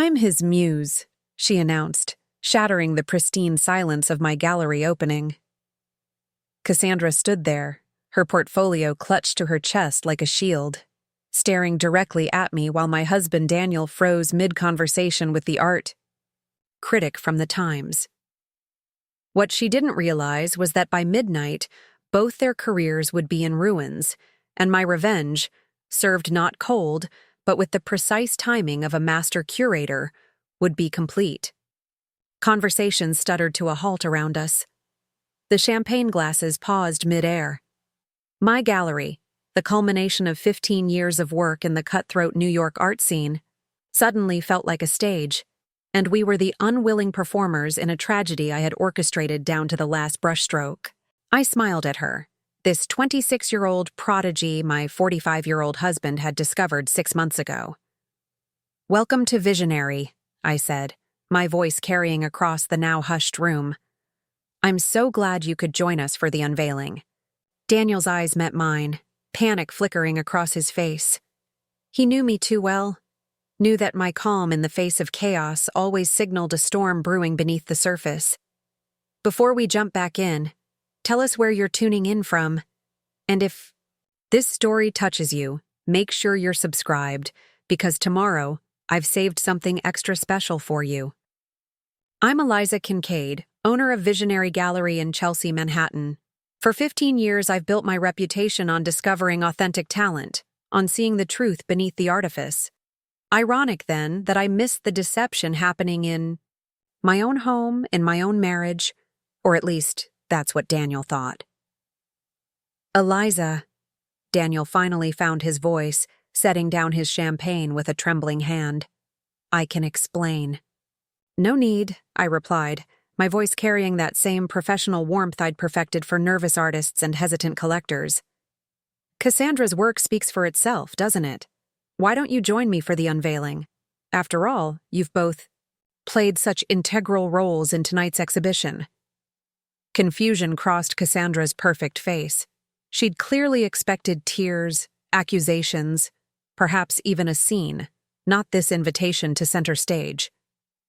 I'm his muse, she announced, shattering the pristine silence of my gallery opening. Cassandra stood there, her portfolio clutched to her chest like a shield, staring directly at me while my husband Daniel froze mid-conversation with the art critic from the Times. What she didn't realize was that by midnight, both their careers would be in ruins, and my revenge, served not cold, but with the precise timing of a master curator, would be complete. Conversation stuttered to a halt around us. The champagne glasses paused mid-air. My gallery, the culmination of 15 years of work in the cutthroat New York art scene, suddenly felt like a stage, and we were the unwilling performers in a tragedy I had orchestrated down to the last brushstroke. I smiled at her. This 26-year-old prodigy my 45-year-old husband had discovered 6 months ago. "Welcome to Visionary," I said, my voice carrying across the now hushed room. "I'm so glad you could join us for the unveiling." Daniel's eyes met mine, panic flickering across his face. He knew me too well, knew that my calm in the face of chaos always signaled a storm brewing beneath the surface. "Before we jump back in, tell us where you're tuning in from, and if this story touches you, make sure you're subscribed, because tomorrow I've saved something extra special for you." I'm Eliza Kincaid, owner of Visionary Gallery in Chelsea, Manhattan. For 15 years, I've built my reputation on discovering authentic talent, on seeing the truth beneath the artifice. Ironic, then, that I missed the deception happening in my own home, in my own marriage, or at least that's what Daniel thought. "Eliza," Daniel finally found his voice, setting down his champagne with a trembling hand. "I can explain." "No need," I replied, my voice carrying that same professional warmth I'd perfected for nervous artists and hesitant collectors. "Cassandra's work speaks for itself, doesn't it? Why don't you join me for the unveiling? After all, you've both played such integral roles in tonight's exhibition." Confusion crossed Cassandra's perfect face. She'd clearly expected tears, accusations, perhaps even a scene, not this invitation to center stage.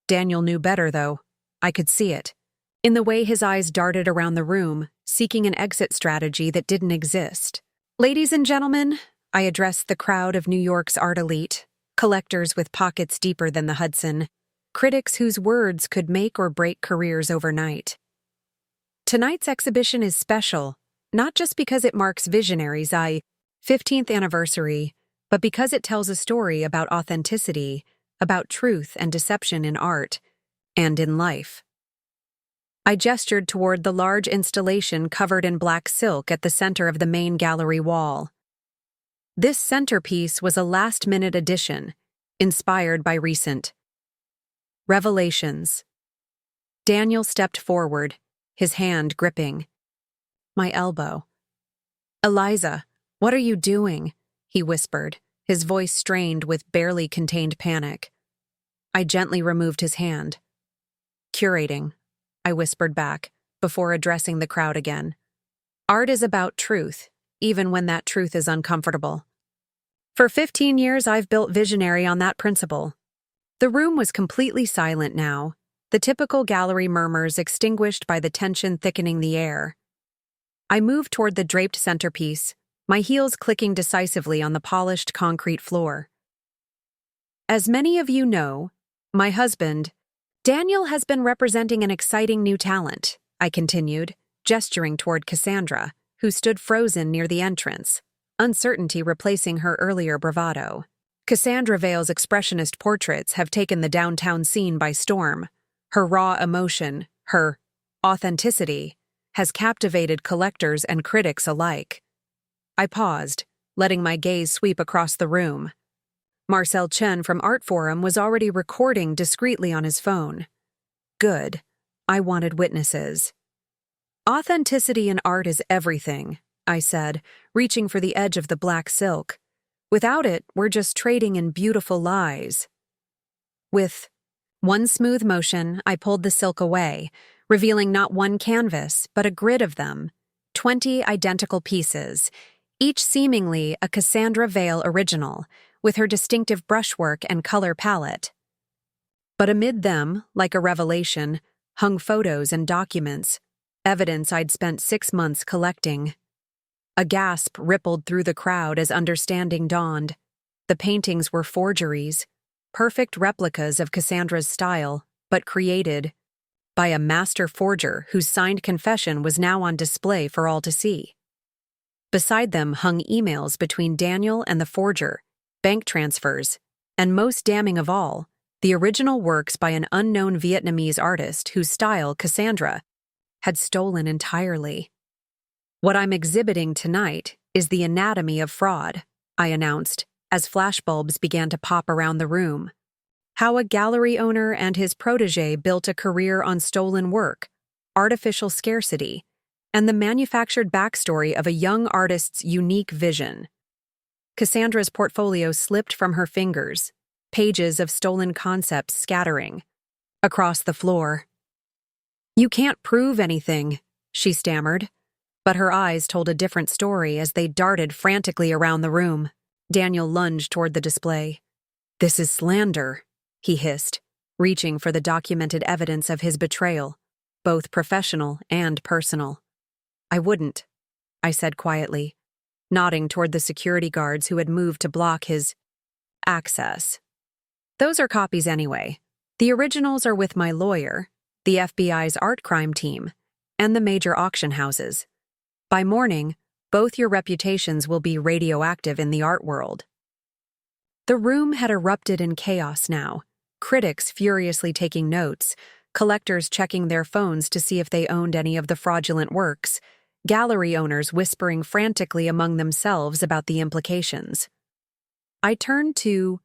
Daniel knew better, though. I could see it. In the way his eyes darted around the room, seeking an exit strategy that didn't exist. "Ladies and gentlemen," I addressed the crowd of New York's art elite, collectors with pockets deeper than the Hudson, critics whose words could make or break careers overnight. Tonight's exhibition is special, not just because it marks Visionary's 15th anniversary, but because it tells a story about authenticity, about truth and deception in art, and in life. I gestured toward the large installation covered in black silk at the center of the main gallery wall. This centerpiece was a last-minute addition, inspired by recent revelations. Daniel stepped forward, his hand gripping my elbow. "Eliza, what are you doing?" he whispered, his voice strained with barely contained panic. I gently removed his hand. "Curating," I whispered back, before addressing the crowd again. "Art is about truth, even when that truth is uncomfortable. For 15 years, I've built Visionary on that principle." The room was completely silent now, the typical gallery murmurs extinguished by the tension thickening the air. I moved toward the draped centerpiece, my heels clicking decisively on the polished concrete floor. "As many of you know, my husband, Daniel, has been representing an exciting new talent," I continued, gesturing toward Cassandra, who stood frozen near the entrance, uncertainty replacing her earlier bravado. Cassandra Vale's expressionist portraits have taken the downtown scene by storm. Her raw emotion, her authenticity, has captivated collectors and critics alike. I paused, letting my gaze sweep across the room. Marcel Chen from Art Forum was already recording discreetly on his phone. Good. I wanted witnesses. "Authenticity in art is everything," I said, reaching for the edge of the black silk. "Without it, we're just trading in beautiful lies." With one smooth motion, I pulled the silk away, revealing not one canvas, but a grid of them, 20 identical pieces, each seemingly a Cassandra Vale original, with her distinctive brushwork and color palette. But amid them, like a revelation, hung photos and documents, evidence I'd spent 6 months collecting. A gasp rippled through the crowd as understanding dawned. The paintings were forgeries, perfect replicas of Cassandra's style, but created by a master forger whose signed confession was now on display for all to see. Beside them hung emails between Daniel and the forger, bank transfers, and most damning of all, the original works by an unknown Vietnamese artist whose style Cassandra had stolen entirely. "What I'm exhibiting tonight is the anatomy of fraud," I announced, as flashbulbs began to pop around the room. How a gallery owner and his protege built a career on stolen work, artificial scarcity, and the manufactured backstory of a young artist's unique vision. Cassandra's portfolio slipped from her fingers, pages of stolen concepts scattering across the floor. "You can't prove anything," she stammered, but her eyes told a different story as they darted frantically around the room. Daniel lunged toward the display. "This is slander," he hissed, reaching for the documented evidence of his betrayal, both professional and personal. "I wouldn't," I said quietly, nodding toward the security guards who had moved to block his access. "Those are copies anyway. The originals are with my lawyer, the FBI's art crime team, and the major auction houses. By morning, both your reputations will be radioactive in the art world." The room had erupted in chaos now, critics furiously taking notes, collectors checking their phones to see if they owned any of the fraudulent works, gallery owners whispering frantically among themselves about the implications. I turned to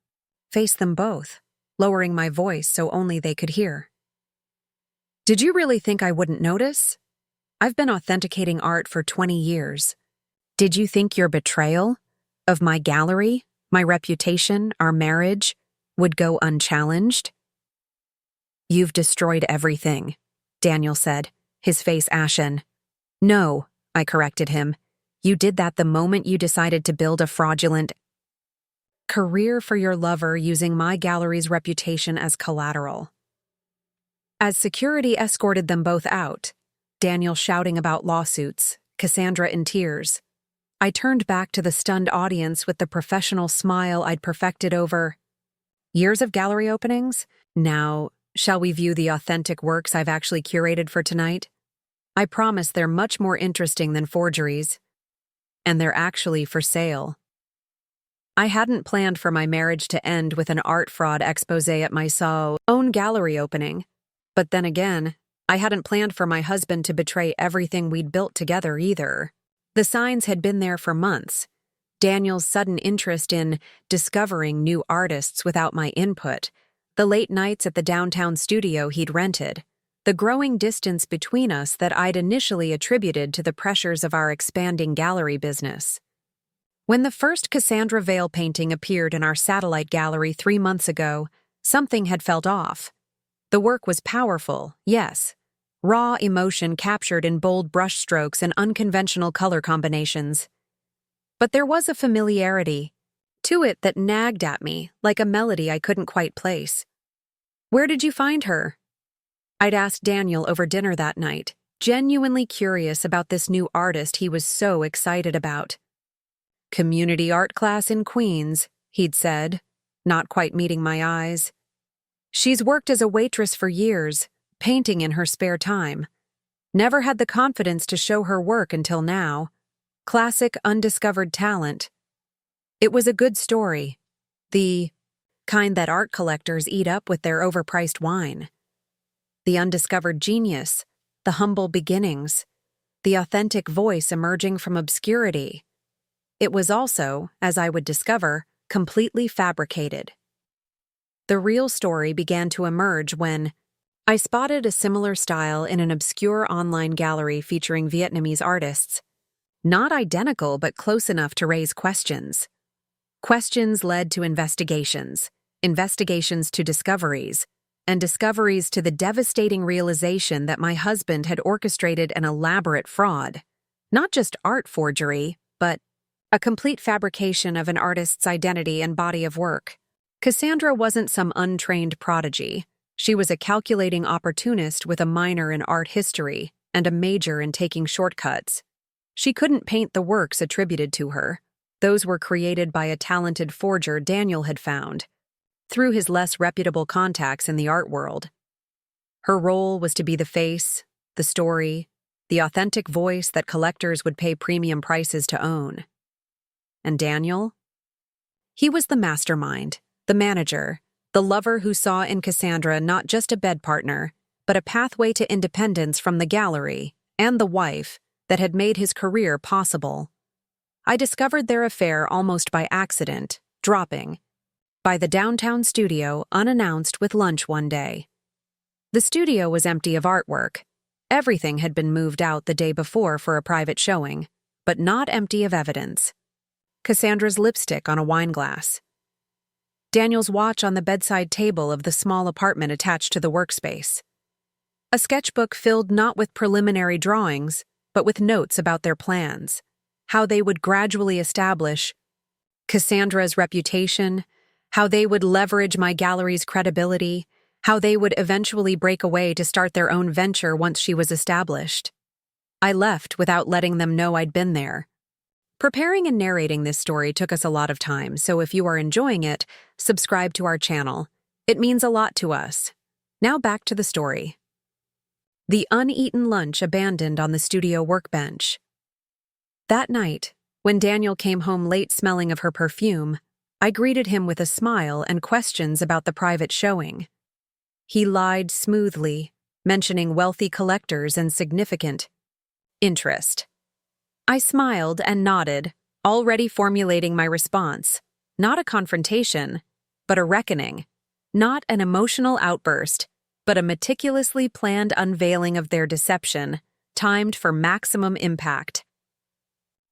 face them both, lowering my voice so only they could hear. "Did you really think I wouldn't notice? I've been authenticating art for 20 years. Did you think your betrayal of my gallery, my reputation, our marriage, would go unchallenged?" "You've destroyed everything," Daniel said, his face ashen. "No," I corrected him. "You did that the moment you decided to build a fraudulent career for your lover using my gallery's reputation as collateral." As security escorted them both out, Daniel shouting about lawsuits, Cassandra in tears, I turned back to the stunned audience with the professional smile I'd perfected over years of gallery openings. "Now, shall we view the authentic works I've actually curated for tonight? I promise they're much more interesting than forgeries. And they're actually for sale." I hadn't planned for my marriage to end with an art fraud exposé at my own gallery opening. But then again, I hadn't planned for my husband to betray everything we'd built together either. The signs had been there for months. Daniel's sudden interest in discovering new artists without my input, the late nights at the downtown studio he'd rented, the growing distance between us that I'd initially attributed to the pressures of our expanding gallery business. When the first Cassandra Veil painting appeared in our satellite gallery 3 months ago, something had felt off. The work was powerful, yes, raw emotion captured in bold brushstrokes and unconventional color combinations. But there was a familiarity to it that nagged at me like a melody I couldn't quite place. "Where did you find her?" I'd asked Daniel over dinner that night, genuinely curious about this new artist he was so excited about. "Community art class in Queens," he'd said, not quite meeting my eyes. "She's worked as a waitress for years, painting in her spare time. Never had the confidence to show her work until now. Classic undiscovered talent." It was a good story. The kind that art collectors eat up with their overpriced wine. The undiscovered genius, the humble beginnings, the authentic voice emerging from obscurity. It was also, as I would discover, completely fabricated. The real story began to emerge when I spotted a similar style in an obscure online gallery featuring Vietnamese artists. Not identical, but close enough to raise questions. Questions led to investigations, investigations to discoveries, and discoveries to the devastating realization that my husband had orchestrated an elaborate fraud. Not just art forgery, but a complete fabrication of an artist's identity and body of work. Cassandra wasn't some untrained prodigy. She was a calculating opportunist with a minor in art history and a major in taking shortcuts. She couldn't paint the works attributed to her. Those were created by a talented forger Daniel had found, through his less reputable contacts in the art world. Her role was to be the face, the story, the authentic voice that collectors would pay premium prices to own. And Daniel? He was the mastermind, the manager, the lover who saw in Cassandra not just a bed partner, but a pathway to independence from the gallery, and the wife that had made his career possible. I discovered their affair almost by accident, dropping by the downtown studio unannounced with lunch one day. The studio was empty of artwork. Everything had been moved out the day before for a private showing, but not empty of evidence. Cassandra's lipstick on a wine glass. Daniel's watch on the bedside table of the small apartment attached to the workspace. A sketchbook filled not with preliminary drawings, but with notes about their plans, how they would gradually establish Cassandra's reputation, how they would leverage my gallery's credibility, how they would eventually break away to start their own venture once she was established. I left without letting them know I'd been there. Preparing and narrating this story took us a lot of time, so if you are enjoying it, subscribe to our channel. It means a lot to us. Now back to the story. The uneaten lunch abandoned on the studio workbench. That night, when Daniel came home late smelling of her perfume, I greeted him with a smile and questions about the private showing. He lied smoothly, mentioning wealthy collectors and significant interest. I smiled and nodded, already formulating my response. Not a confrontation, but a reckoning. Not an emotional outburst, but a meticulously planned unveiling of their deception, timed for maximum impact.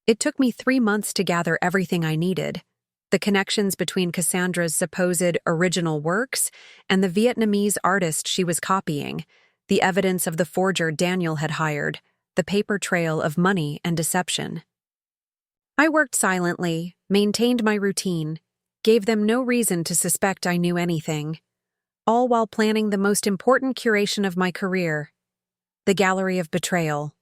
It took me 3 months to gather everything I needed. The connections between Cassandra's supposed original works and the Vietnamese artist she was copying, the evidence of the forger Daniel had hired, the paper trail of money and deception. I worked silently, maintained my routine, gave them no reason to suspect I knew anything, all while planning the most important curation of my career, the Gallery of Betrayal.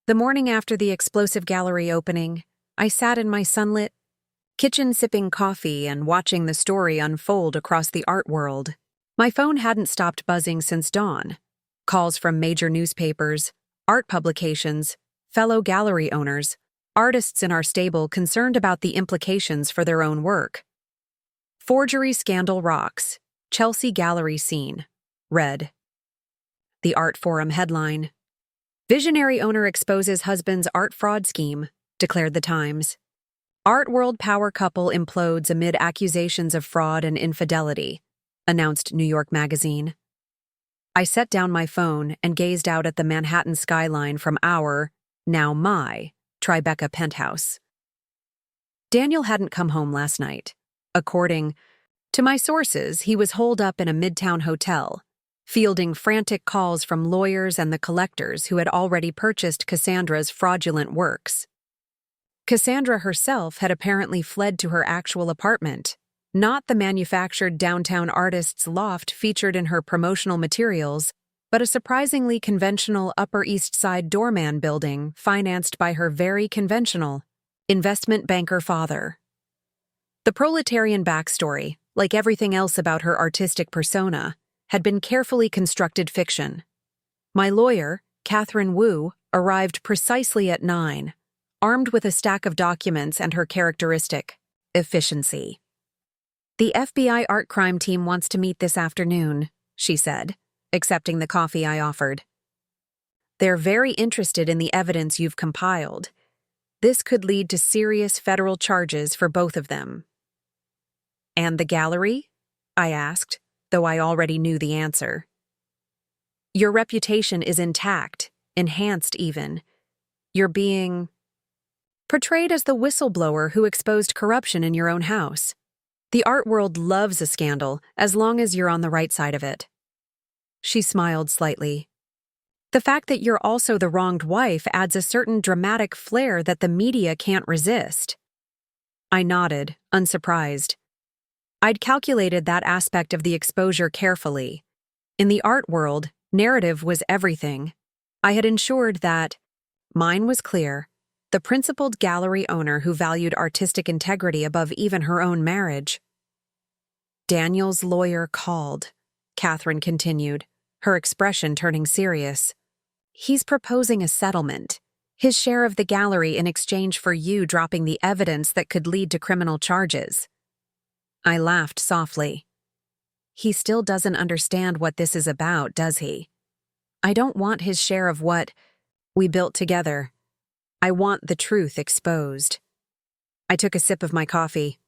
The morning after the explosive gallery opening, I sat in my sunlit kitchen sipping coffee and watching the story unfold across the art world. My phone hadn't stopped buzzing since dawn. Calls from major newspapers, art publications, fellow gallery owners, artists in our stable concerned about the implications for their own work. Forgery scandal rocks. Chelsea gallery scene. Red. The Art Forum headline. Visionary owner exposes husband's art fraud scheme, declared the Times. Art world power couple implodes amid accusations of fraud and infidelity, announced New York Magazine. I set down my phone and gazed out at the Manhattan skyline from our, now my, Tribeca penthouse. Daniel hadn't come home last night. According to my sources, he was holed up in a midtown hotel, fielding frantic calls from lawyers and the collectors who had already purchased Cassandra's fraudulent works. Cassandra herself had apparently fled to her actual apartment, not the manufactured downtown artist's loft featured in her promotional materials, but a surprisingly conventional Upper East Side doorman building financed by her very conventional investment banker father. The proletarian backstory, like everything else about her artistic persona, had been carefully constructed fiction. My lawyer, Catherine Wu, arrived precisely at 9, armed with a stack of documents and her characteristic efficiency. The FBI art crime team wants to meet this afternoon, she said, accepting the coffee I offered. They're very interested in the evidence you've compiled. This could lead to serious federal charges for both of them. And the gallery? I asked, though I already knew the answer. Your reputation is intact, enhanced even. You're being portrayed as the whistleblower who exposed corruption in your own house. The art world loves a scandal as long as you're on the right side of it. She smiled slightly. The fact that you're also the wronged wife adds a certain dramatic flair that the media can't resist. I nodded, unsurprised. I'd calculated that aspect of the exposure carefully. In the art world, narrative was everything. I had ensured that mine was clear, the principled gallery owner who valued artistic integrity above even her own marriage. Daniel's lawyer called, Catherine continued, her expression turning serious. He's proposing a settlement, his share of the gallery in exchange for you dropping the evidence that could lead to criminal charges. I laughed softly. He still doesn't understand what this is about, does he? I don't want his share of what we built together. I want the truth exposed. I took a sip of my coffee.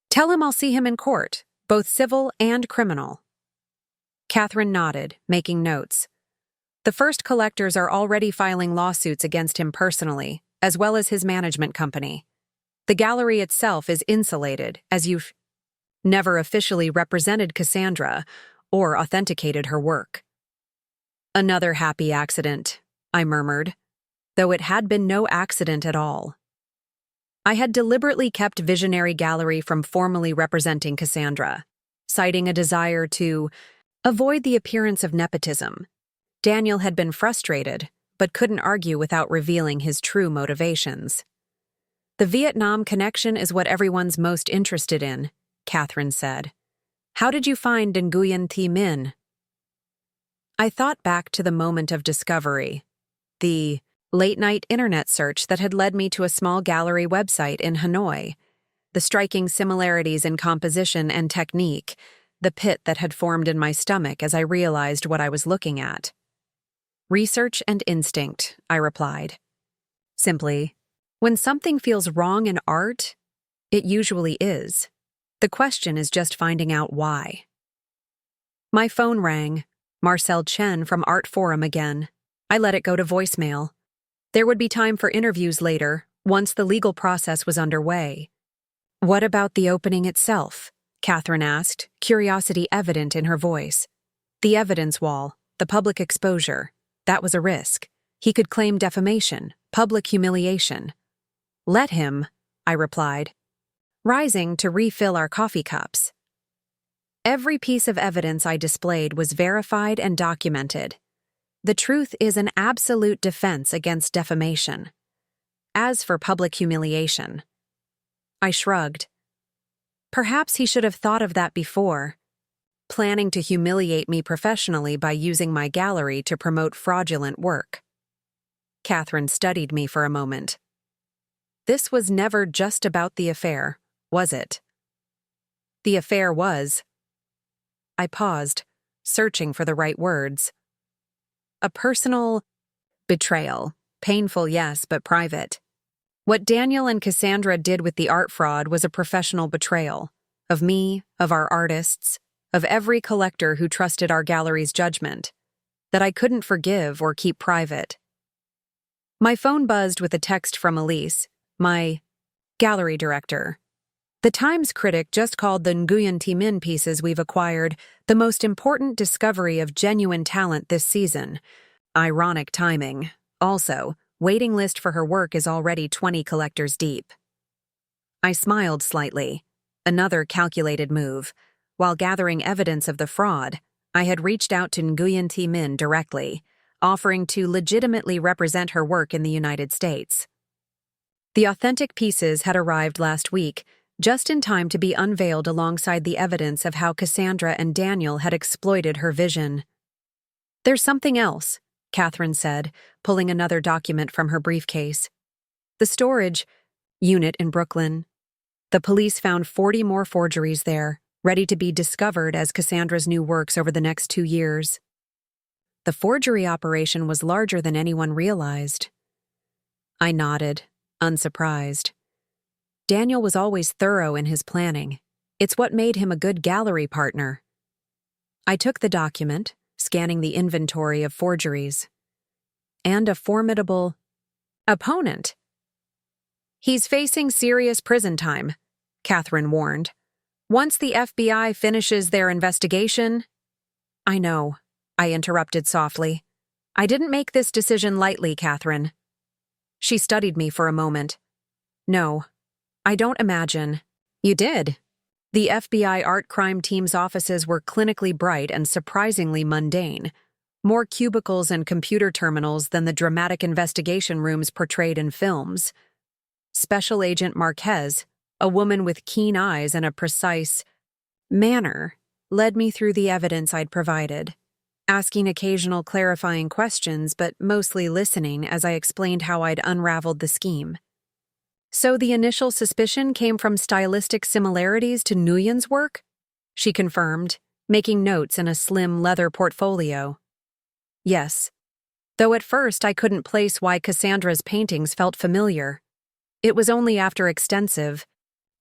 Tell him I'll see him in court, both civil and criminal. Catherine nodded, making notes. The first collectors are already filing lawsuits against him personally, as well as his management company. The gallery itself is insulated, as you've never officially represented Cassandra or authenticated her work. Another happy accident, I murmured, though it had been no accident at all. I had deliberately kept Visionary Gallery from formally representing Cassandra, citing a desire to avoid the appearance of nepotism. Daniel had been frustrated, but couldn't argue without revealing his true motivations. The Vietnam connection is what everyone's most interested in, Catherine said. How did you find Nguyen Thi Minh? I thought back to the moment of discovery, the late-night internet search that had led me to a small gallery website in Hanoi, the striking similarities in composition and technique, the pit that had formed in my stomach as I realized what I was looking at. Research and instinct, I replied. Simply, when something feels wrong in art, it usually is. The question is just finding out why. My phone rang. Marcel Chen from Art Forum again. I let it go to voicemail. There would be time for interviews later, once the legal process was underway. What about the opening itself? Catherine asked, curiosity evident in her voice. The evidence wall, the public exposure. That was a risk. He could claim defamation, public humiliation. Let him, I replied, rising to refill our coffee cups. Every piece of evidence I displayed was verified and documented. The truth is an absolute defense against defamation. As for public humiliation, I shrugged. Perhaps he should have thought of that before, planning to humiliate me professionally by using my gallery to promote fraudulent work. Catherine studied me for a moment. This was never just about the affair, was it? The affair was. I paused, searching for the right words. A personal betrayal. Painful, yes, but private. What Daniel and Cassandra did with the art fraud was a professional betrayal. Of me, of our artists, of every collector who trusted our gallery's judgment. That I couldn't forgive or keep private. My phone buzzed with a text from Elise, my gallery director. The Times critic just called the Nguyen Thi Minh pieces we've acquired the most important discovery of genuine talent this season. Ironic timing. Also, waiting list for her work is already 20 collectors deep. I smiled slightly. Another calculated move. While gathering evidence of the fraud, I had reached out to Nguyen Thi Minh directly, offering to legitimately represent her work in the United States. The authentic pieces had arrived last week, just in time to be unveiled alongside the evidence of how Cassandra and Daniel had exploited her vision. There's something else, Catherine said, pulling another document from her briefcase. The storage unit in Brooklyn. The police found 40 more forgeries there, ready to be discovered as Cassandra's new works over the next 2 years. The forgery operation was larger than anyone realized. I nodded, unsurprised. Daniel was always thorough in his planning. It's what made him a good gallery partner. I took the document, scanning the inventory of forgeries. And a formidable opponent. He's facing serious prison time, Catherine warned. Once the FBI finishes their investigation— I know, I interrupted softly. I didn't make this decision lightly, Catherine. She studied me for a moment. No, I don't imagine. You did. The FBI art crime team's offices were clinically bright and surprisingly mundane, more cubicles and computer terminals than the dramatic investigation rooms portrayed in films. Special Agent Marquez, a woman with keen eyes and a precise manner, led me through the evidence I'd provided, asking occasional clarifying questions but mostly listening as I explained how I'd unraveled the scheme. So the initial suspicion came from stylistic similarities to Nguyen's work? She confirmed, making notes in a slim leather portfolio. Yes, though at first I couldn't place why Cassandra's paintings felt familiar. It was only after extensive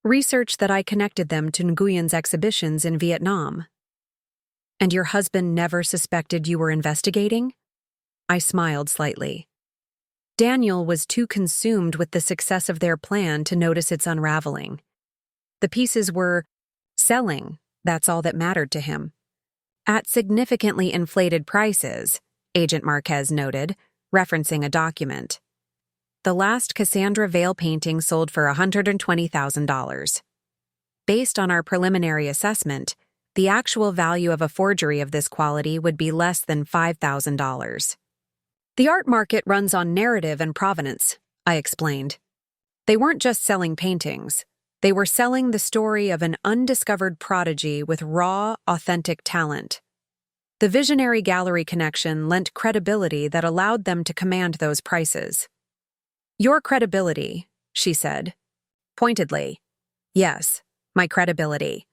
research that I connected them to Nguyen's exhibitions in Vietnam. And your husband never suspected you were investigating? I smiled slightly. Daniel was too consumed with the success of their plan to notice its unraveling. The pieces were selling, that's all that mattered to him. At significantly inflated prices, Agent Marquez noted, referencing a document. The last Cassandra Vale painting sold for $120,000. Based on our preliminary assessment, the actual value of a forgery of this quality would be less than $5,000. The art market runs on narrative and provenance, I explained. They weren't just selling paintings. They were selling the story of an undiscovered prodigy with raw, authentic talent. The visionary gallery connection lent credibility that allowed them to command those prices. Your credibility, she said. Pointedly. Yes, my credibility.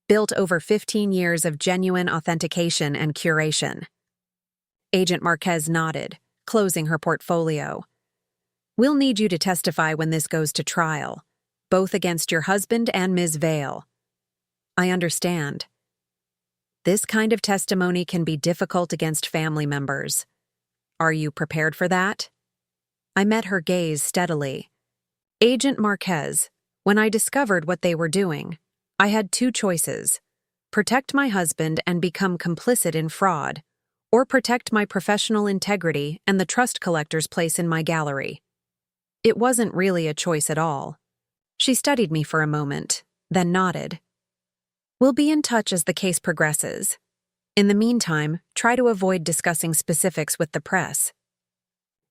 Built over 15 years of genuine authentication and curation. Agent Marquez nodded, closing her portfolio. We'll need you to testify when this goes to trial, both against your husband and Ms. Vale. I understand. This kind of testimony can be difficult against family members. Are you prepared for that? I met her gaze steadily. Agent Marquez, when I discovered what they were doing, I had two choices: protect my husband and become complicit in fraud, or protect my professional integrity and the trust collector's place in my gallery. It wasn't really a choice at all. She studied me for a moment, then nodded. We'll be in touch as the case progresses. In the meantime, try to avoid discussing specifics with the press.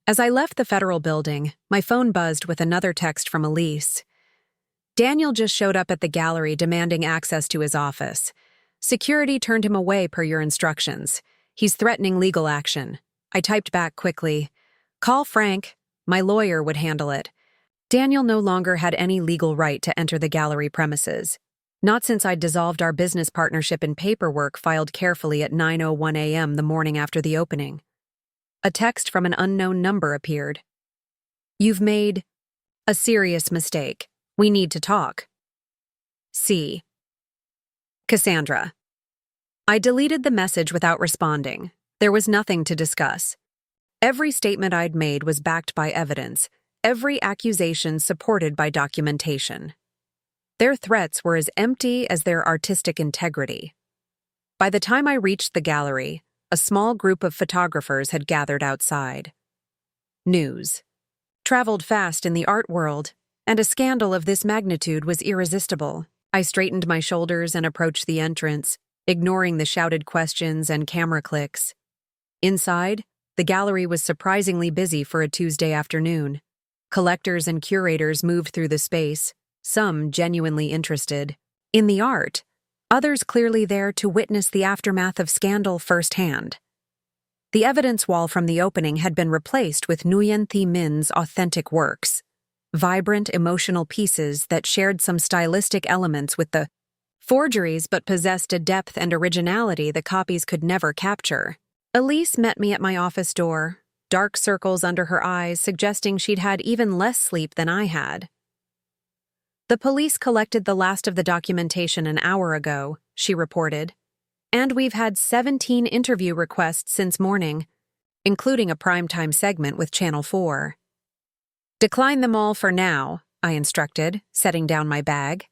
As I left the federal building, my phone buzzed with another text from Elise. Daniel just showed up at the gallery demanding access to his office. Security turned him away per your instructions. He's threatening legal action. I typed back quickly. Call Frank. My lawyer would handle it. Daniel no longer had any legal right to enter the gallery premises. Not since I'd dissolved our business partnership in paperwork filed carefully at 9:01 a.m. the morning after the opening. A text from an unknown number appeared. You've made a serious mistake. We need to talk. C. Cassandra. I deleted the message without responding. There was nothing to discuss. Every statement I'd made was backed by evidence, every accusation supported by documentation. Their threats were as empty as their artistic integrity. By the time I reached the gallery, a small group of photographers had gathered outside. News traveled fast in the art world, and a scandal of this magnitude was irresistible. I straightened my shoulders and approached the entrance, ignoring the shouted questions and camera clicks. Inside, the gallery was surprisingly busy for a Tuesday afternoon. Collectors and curators moved through the space, some genuinely interested in the art, others clearly there to witness the aftermath of scandal firsthand. The evidence wall from the opening had been replaced with Nguyen Thi Minh's authentic works, vibrant, emotional pieces that shared some stylistic elements with the forgeries but possessed a depth and originality the copies could never capture. Elise met me at my office door, dark circles under her eyes suggesting she'd had even less sleep than I had. The police collected the last of the documentation an hour ago, she reported, and we've had 17 interview requests since morning, including a primetime segment with Channel 4. Decline them all for now, I instructed, setting down my bag.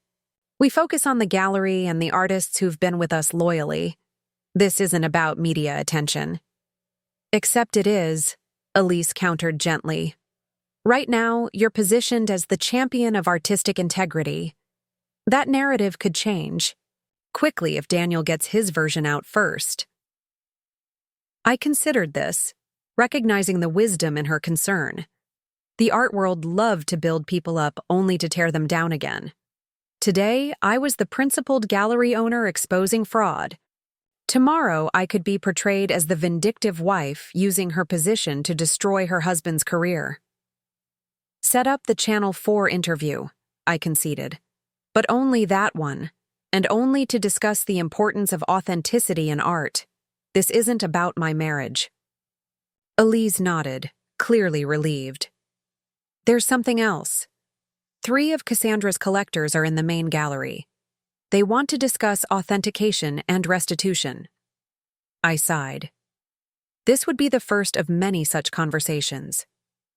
We focus on the gallery and the artists who've been with us loyally. This isn't about media attention. Except it is, Elise countered gently. Right now, you're positioned as the champion of artistic integrity. That narrative could change quickly if Daniel gets his version out first. I considered this, recognizing the wisdom in her concern. The art world loved to build people up only to tear them down again. Today, I was the principled gallery owner exposing fraud. Tomorrow, I could be portrayed as the vindictive wife using her position to destroy her husband's career. Set up the Channel 4 interview, I conceded. But only that one, and only to discuss the importance of authenticity in art. This isn't about my marriage. Elise nodded, clearly relieved. There's something else. 3 of Cassandra's collectors are in the main gallery. They want to discuss authentication and restitution. I sighed. This would be the first of many such conversations.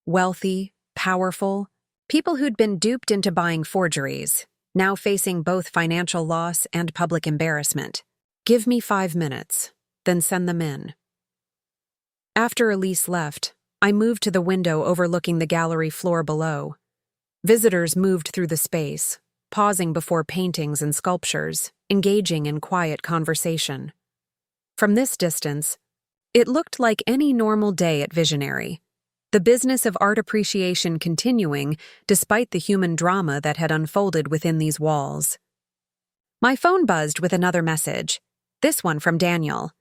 Wealthy, powerful, people who'd been duped into buying forgeries, now facing both financial loss and public embarrassment. Give me 5 minutes, then send them in. After Elise left, I moved to the window overlooking the gallery floor below. Visitors moved through the space, pausing before paintings and sculptures, engaging in quiet conversation. From this distance, it looked like any normal day at Visionary, the business of art appreciation continuing despite the human drama that had unfolded within these walls. My phone buzzed with another message, this one from Daniel.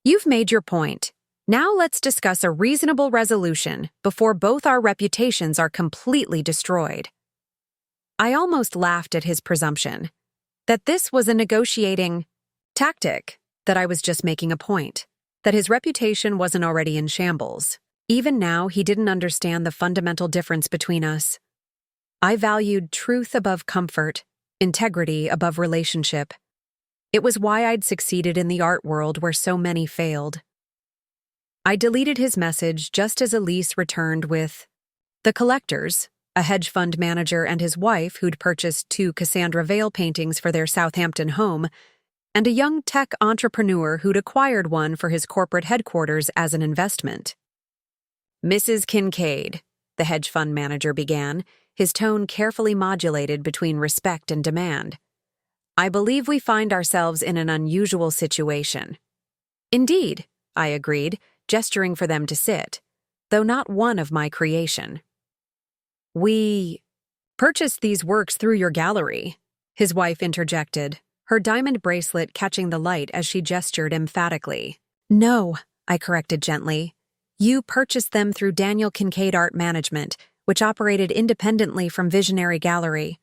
You've made your point. Now let's discuss a reasonable resolution before both our reputations are completely destroyed. I almost laughed at his presumption that this was a negotiating tactic, that I was just making a point, that his reputation wasn't already in shambles. Even now, he didn't understand the fundamental difference between us. I valued truth above comfort, integrity above relationship. It was why I'd succeeded in the art world where so many failed. I deleted his message just as Elise returned with the collectors, a hedge fund manager and his wife who'd purchased 2 Cassandra Vale paintings for their Southampton home, and a young tech entrepreneur who'd acquired one for his corporate headquarters as an investment. Mrs. Kincaid, the hedge fund manager began, his tone carefully modulated between respect and demand. I believe we find ourselves in an unusual situation. Indeed, I agreed, gesturing for them to sit, though not one of my creation. We purchased these works through your gallery, his wife interjected, her diamond bracelet catching the light as she gestured emphatically. No, I corrected gently. You purchased them through Daniel Kincaid Art Management, which operated independently from Visionary Gallery,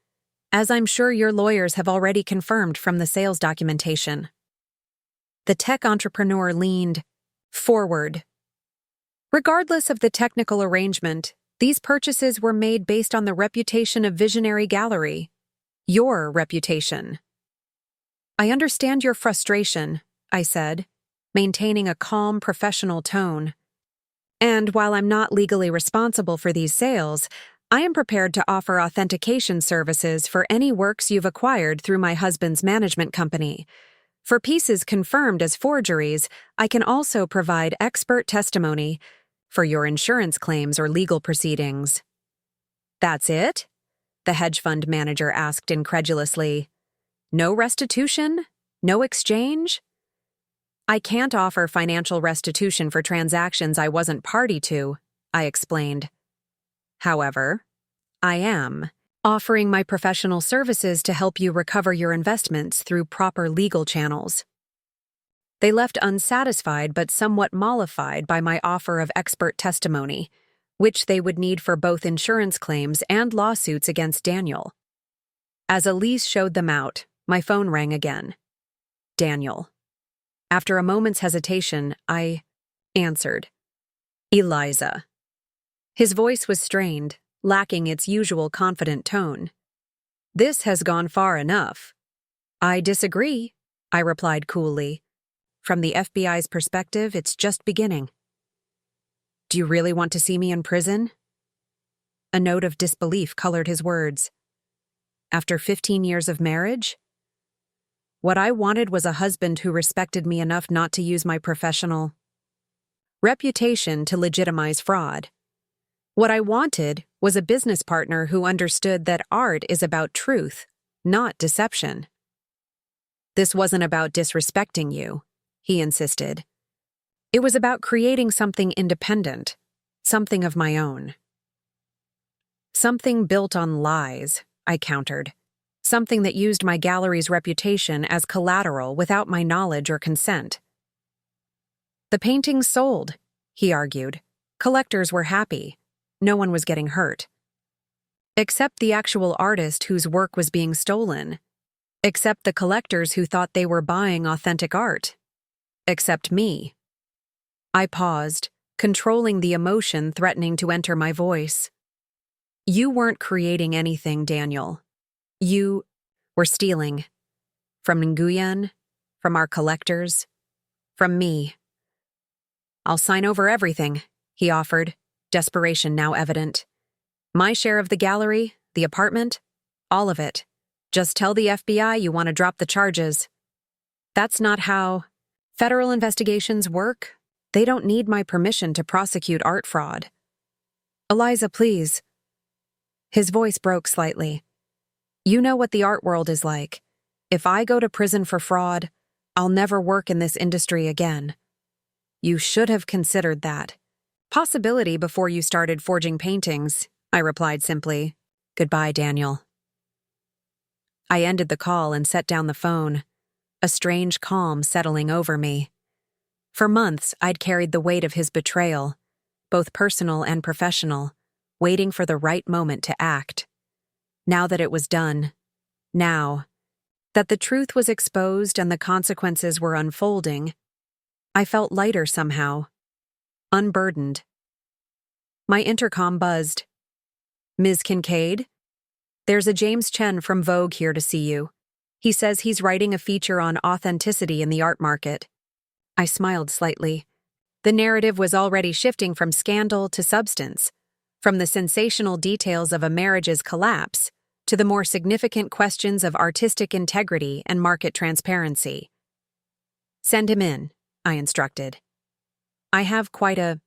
as I'm sure your lawyers have already confirmed from the sales documentation. The tech entrepreneur leaned forward. Regardless of the technical arrangement, these purchases were made based on the reputation of Visionary Gallery. Your reputation. I understand your frustration, I said, maintaining a calm, professional tone. And while I'm not legally responsible for these sales, I am prepared to offer authentication services for any works you've acquired through my husband's management company. For pieces confirmed as forgeries, I can also provide expert testimony for your insurance claims or legal proceedings. That's it? The hedge fund manager asked incredulously. No restitution? No exchange? I can't offer financial restitution for transactions I wasn't party to, I explained. However, I am offering my professional services to help you recover your investments through proper legal channels. They left unsatisfied but somewhat mollified by my offer of expert testimony, which they would need for both insurance claims and lawsuits against Daniel. As Elise showed them out, my phone rang again. Daniel. After a moment's hesitation, I answered. Eliza. His voice was strained, lacking its usual confident tone. This has gone far enough. I disagree, I replied coolly. From the FBI's perspective, it's just beginning. Do you really want to see me in prison? A note of disbelief colored his words. After 15 years of marriage? What I wanted was a husband who respected me enough not to use my professional reputation to legitimize fraud. What I wanted was a business partner who understood that art is about truth, not deception. This wasn't about disrespecting you, he insisted. It was about creating something independent, something of my own. Something built on lies, I countered. Something that used my gallery's reputation as collateral without my knowledge or consent. The paintings sold, he argued. Collectors were happy. No one was getting hurt. Except the actual artist whose work was being stolen. Except the collectors who thought they were buying authentic art. Except me. I paused, controlling the emotion threatening to enter my voice. You weren't creating anything, Daniel. You were stealing. From Nguyen, from our collectors, from me. I'll sign over everything, he offered, desperation now evident. My share of the gallery, the apartment, all of it. Just tell the FBI you want to drop the charges. That's not how federal investigations work. They don't need my permission to prosecute art fraud. Eliza, please. His voice broke slightly. You know what the art world is like. If I go to prison for fraud, I'll never work in this industry again. You should have considered that. Possibility before you started forging paintings, I replied simply. Goodbye, Daniel. I ended the call and set down the phone, a strange calm settling over me. For months, I'd carried the weight of his betrayal, both personal and professional, waiting for the right moment to act. Now that it was done, now that the truth was exposed and the consequences were unfolding, I felt lighter somehow, unburdened. My intercom buzzed. Ms. Kincaid? There's a James Chen from Vogue here to see you. He says he's writing a feature on authenticity in the art market. I smiled slightly. The narrative was already shifting from scandal to substance, from the sensational details of a marriage's collapse to the more significant questions of artistic integrity and market transparency. Send him in, I instructed. I have quite a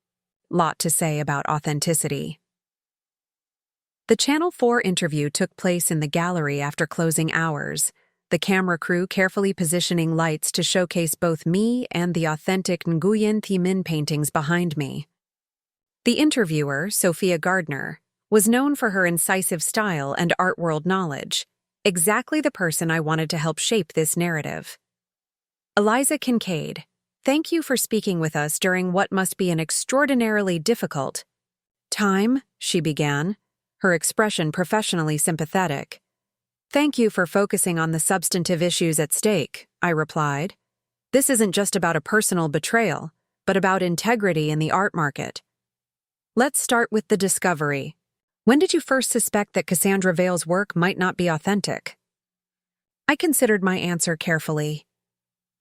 lot to say about authenticity. The Channel 4 interview took place in the gallery after closing hours, the camera crew carefully positioning lights to showcase both me and the authentic Nguyen Thi Minh paintings behind me. The interviewer, Sophia Gardner, was known for her incisive style and art world knowledge, exactly the person I wanted to help shape this narrative. Eliza Kincaid, thank you for speaking with us during what must be an extraordinarily difficult time, she began, her expression professionally sympathetic. Thank you for focusing on the substantive issues at stake, I replied. This isn't just about a personal betrayal, but about integrity in the art market. Let's start with the discovery. When did you first suspect that Cassandra Vale's work might not be authentic? I considered my answer carefully.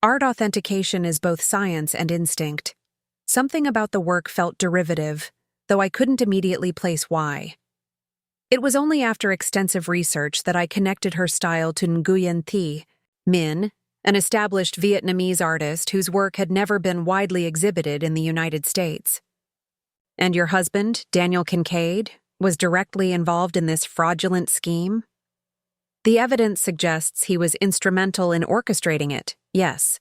Art authentication is both science and instinct. Something about the work felt derivative, though I couldn't immediately place why. It was only after extensive research that I connected her style to Nguyen Thi Minh, an established Vietnamese artist whose work had never been widely exhibited in the United States. And your husband, Daniel Kincaid, was directly involved in this fraudulent scheme? The evidence suggests he was instrumental in orchestrating it, yes.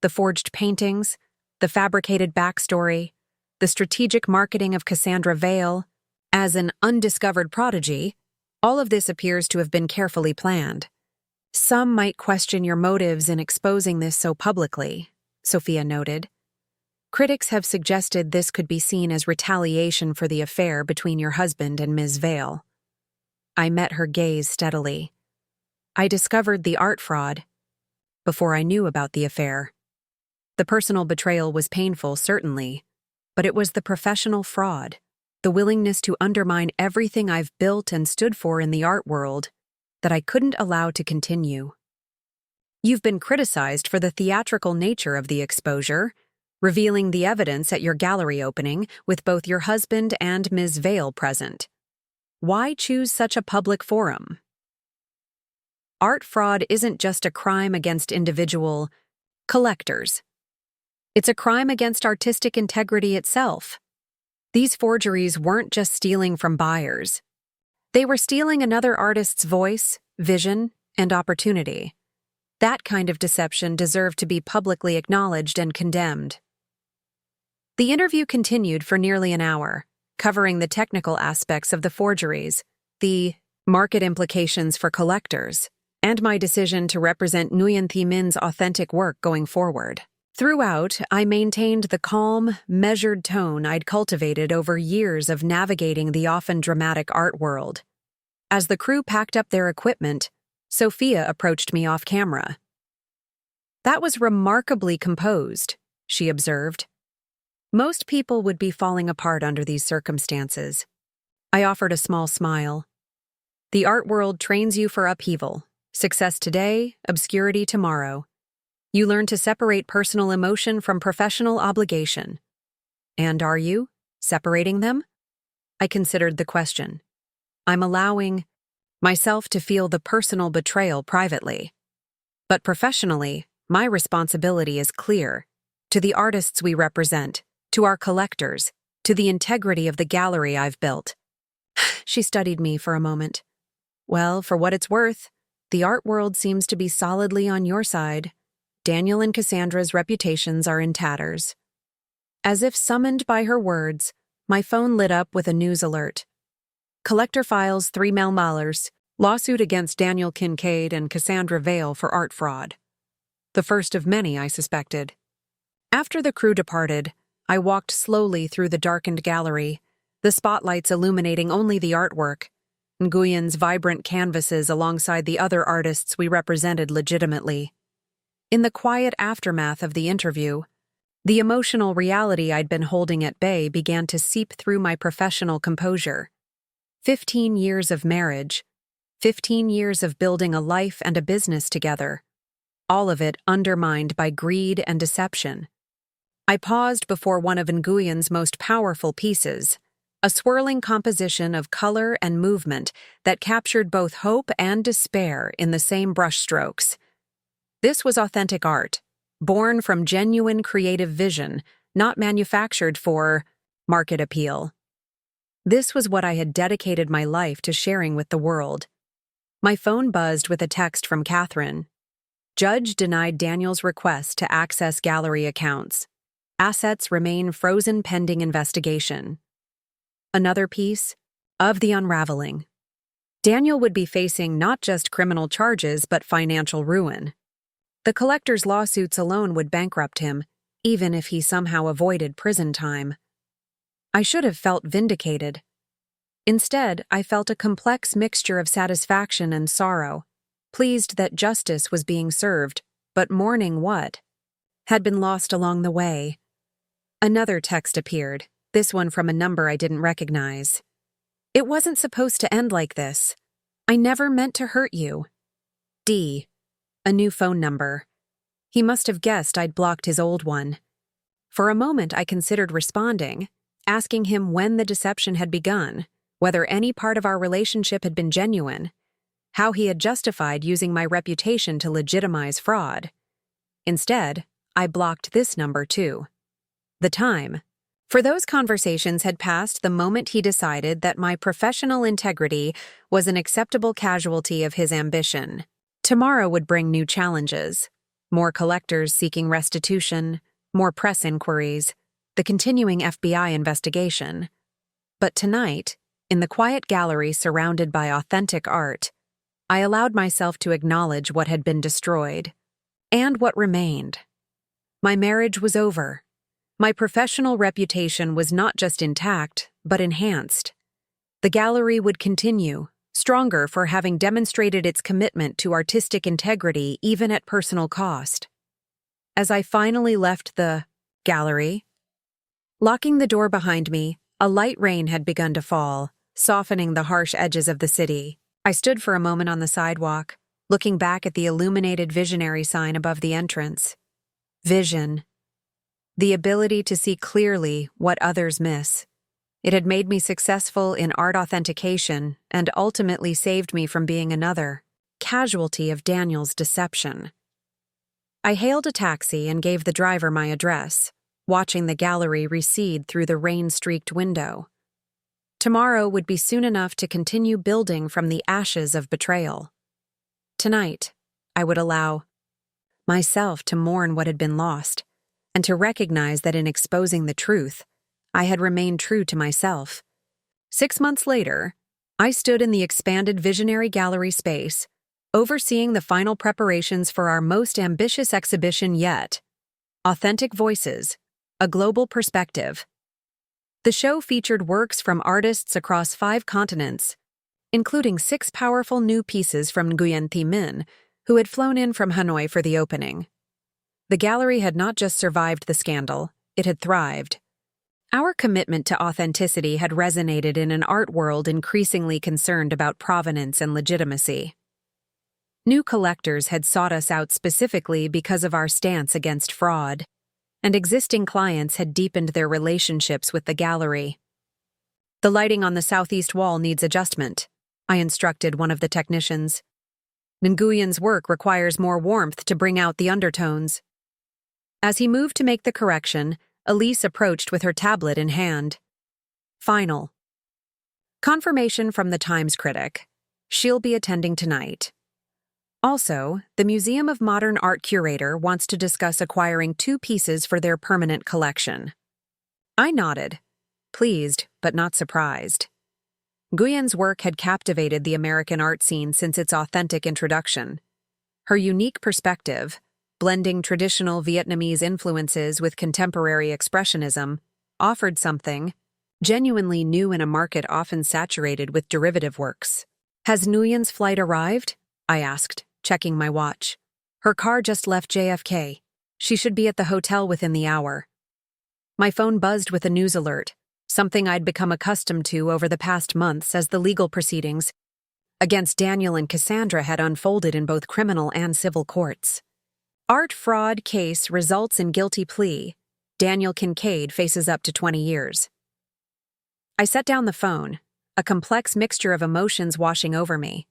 The forged paintings, the fabricated backstory, the strategic marketing of Cassandra Vale, as an undiscovered prodigy, all of this appears to have been carefully planned. Some might question your motives in exposing this so publicly, Sophia noted. Critics have suggested this could be seen as retaliation for the affair between your husband and Ms. Vale. I met her gaze steadily. I discovered the art fraud before I knew about the affair. The personal betrayal was painful, certainly, but it was the professional fraud, the willingness to undermine everything I've built and stood for in the art world, that I couldn't allow to continue. You've been criticized for the theatrical nature of the exposure, revealing the evidence at your gallery opening with both your husband and Ms. Vale present. Why choose such a public forum? Art fraud isn't just a crime against individual collectors. It's a crime against artistic integrity itself. These forgeries weren't just stealing from buyers. They were stealing another artist's voice, vision, and opportunity. That kind of deception deserved to be publicly acknowledged and condemned. The interview continued for nearly an hour, covering the technical aspects of the forgeries, the market implications for collectors, and my decision to represent Nguyen Thi Minh's authentic work going forward. Throughout, I maintained the calm, measured tone I'd cultivated over years of navigating the often dramatic art world. As the crew packed up their equipment, Sophia approached me off camera. "That was remarkably composed," she observed. "Most people would be falling apart under these circumstances." I offered a small smile. "The art world trains you for upheaval. Success today, obscurity tomorrow. You learn to separate personal emotion from professional obligation." "And are you separating them?" I considered the question. "I'm allowing myself to feel the personal betrayal privately. But professionally, my responsibility is clear. To the artists we represent, to our collectors, to the integrity of the gallery I've built." She studied me for a moment. "Well, for what it's worth, the art world seems to be solidly on your side. Daniel and Cassandra's reputations are in tatters." As if summoned by her words, my phone lit up with a news alert. "Collector files 3 million, lawsuit against Daniel Kincaid and Cassandra Vale for art fraud." The first of many, I suspected. After the crew departed, I walked slowly through the darkened gallery, the spotlights illuminating only the artwork, Nguyen's vibrant canvases alongside the other artists we represented legitimately. In the quiet aftermath of the interview, the emotional reality I'd been holding at bay began to seep through my professional composure. 15 years of marriage, 15 years of building a life and a business together, all of it undermined by greed and deception. I paused before one of Nguyen's most powerful pieces, a swirling composition of color and movement that captured both hope and despair in the same brushstrokes. This was authentic art, born from genuine creative vision, not manufactured for market appeal. This was what I had dedicated my life to sharing with the world. My phone buzzed with a text from Catherine. "Judge denied Daniel's request to access gallery accounts. Assets remain frozen pending investigation." Another piece of the unraveling. Daniel would be facing not just criminal charges but financial ruin. The collector's lawsuits alone would bankrupt him, even if he somehow avoided prison time. I should have felt vindicated. Instead, I felt a complex mixture of satisfaction and sorrow, pleased that justice was being served, but mourning what had been lost along the way. Another text appeared, this one from a number I didn't recognize. "It wasn't supposed to end like this. I never meant to hurt you. D." A new phone number. He must have guessed I'd blocked his old one. For a moment I considered responding, asking him when the deception had begun, whether any part of our relationship had been genuine, how he had justified using my reputation to legitimize fraud. Instead, I blocked this number too. The time for those conversations had passed the moment he decided that my professional integrity was an acceptable casualty of his ambition. Tomorrow would bring new challenges, more collectors seeking restitution, more press inquiries, the continuing FBI investigation. But tonight, in the quiet gallery surrounded by authentic art, I allowed myself to acknowledge what had been destroyed, and what remained. My marriage was over. My professional reputation was not just intact, but enhanced. The gallery would continue, stronger for having demonstrated its commitment to artistic integrity even at personal cost. As I finally left the gallery, locking the door behind me, a light rain had begun to fall, softening the harsh edges of the city. I stood for a moment on the sidewalk, looking back at the illuminated visionary sign above the entrance. Vision. The ability to see clearly what others miss. It had made me successful in art authentication and ultimately saved me from being another casualty of Daniel's deception. I hailed a taxi and gave the driver my address, watching the gallery recede through the rain-streaked window. Tomorrow would be soon enough to continue building from the ashes of betrayal. Tonight, I would allow myself to mourn what had been lost, and to recognize that in exposing the truth, I had remained true to myself. 6 months later, I stood in the expanded visionary gallery space, overseeing the final preparations for our most ambitious exhibition yet, Authentic Voices, A Global Perspective. The show featured works from artists across 5 continents, including 6 powerful new pieces from Nguyen Thi Minh, who had flown in from Hanoi for the opening. The gallery had not just survived the scandal, it had thrived. Our commitment to authenticity had resonated in an art world increasingly concerned about provenance and legitimacy. New collectors had sought us out specifically because of our stance against fraud, and existing clients had deepened their relationships with the gallery. "The lighting on the southeast wall needs adjustment," I instructed one of the technicians. "Nguyen's work requires more warmth to bring out the undertones." As he moved to make the correction, Elise approached with her tablet in hand. Final. Confirmation from the Times critic. She'll be attending tonight. Also, the Museum of Modern Art curator wants to discuss acquiring 2 pieces for their permanent collection. I nodded, pleased but not surprised. Nguyen's work had captivated the American art scene since its authentic introduction. Her unique perspective, blending traditional Vietnamese influences with contemporary expressionism, offered something genuinely new in a market often saturated with derivative works. "Has Nguyen's flight arrived?" I asked, checking my watch. "Her car just left JFK. She should be at the hotel within the hour." My phone buzzed with a news alert, something I'd become accustomed to over the past months as the legal proceedings against Daniel and Cassandra had unfolded in both criminal and civil courts. Art fraud case results in guilty plea. Daniel Kincaid faces up to 20 years. I set down the phone, a complex mixture of emotions washing over me.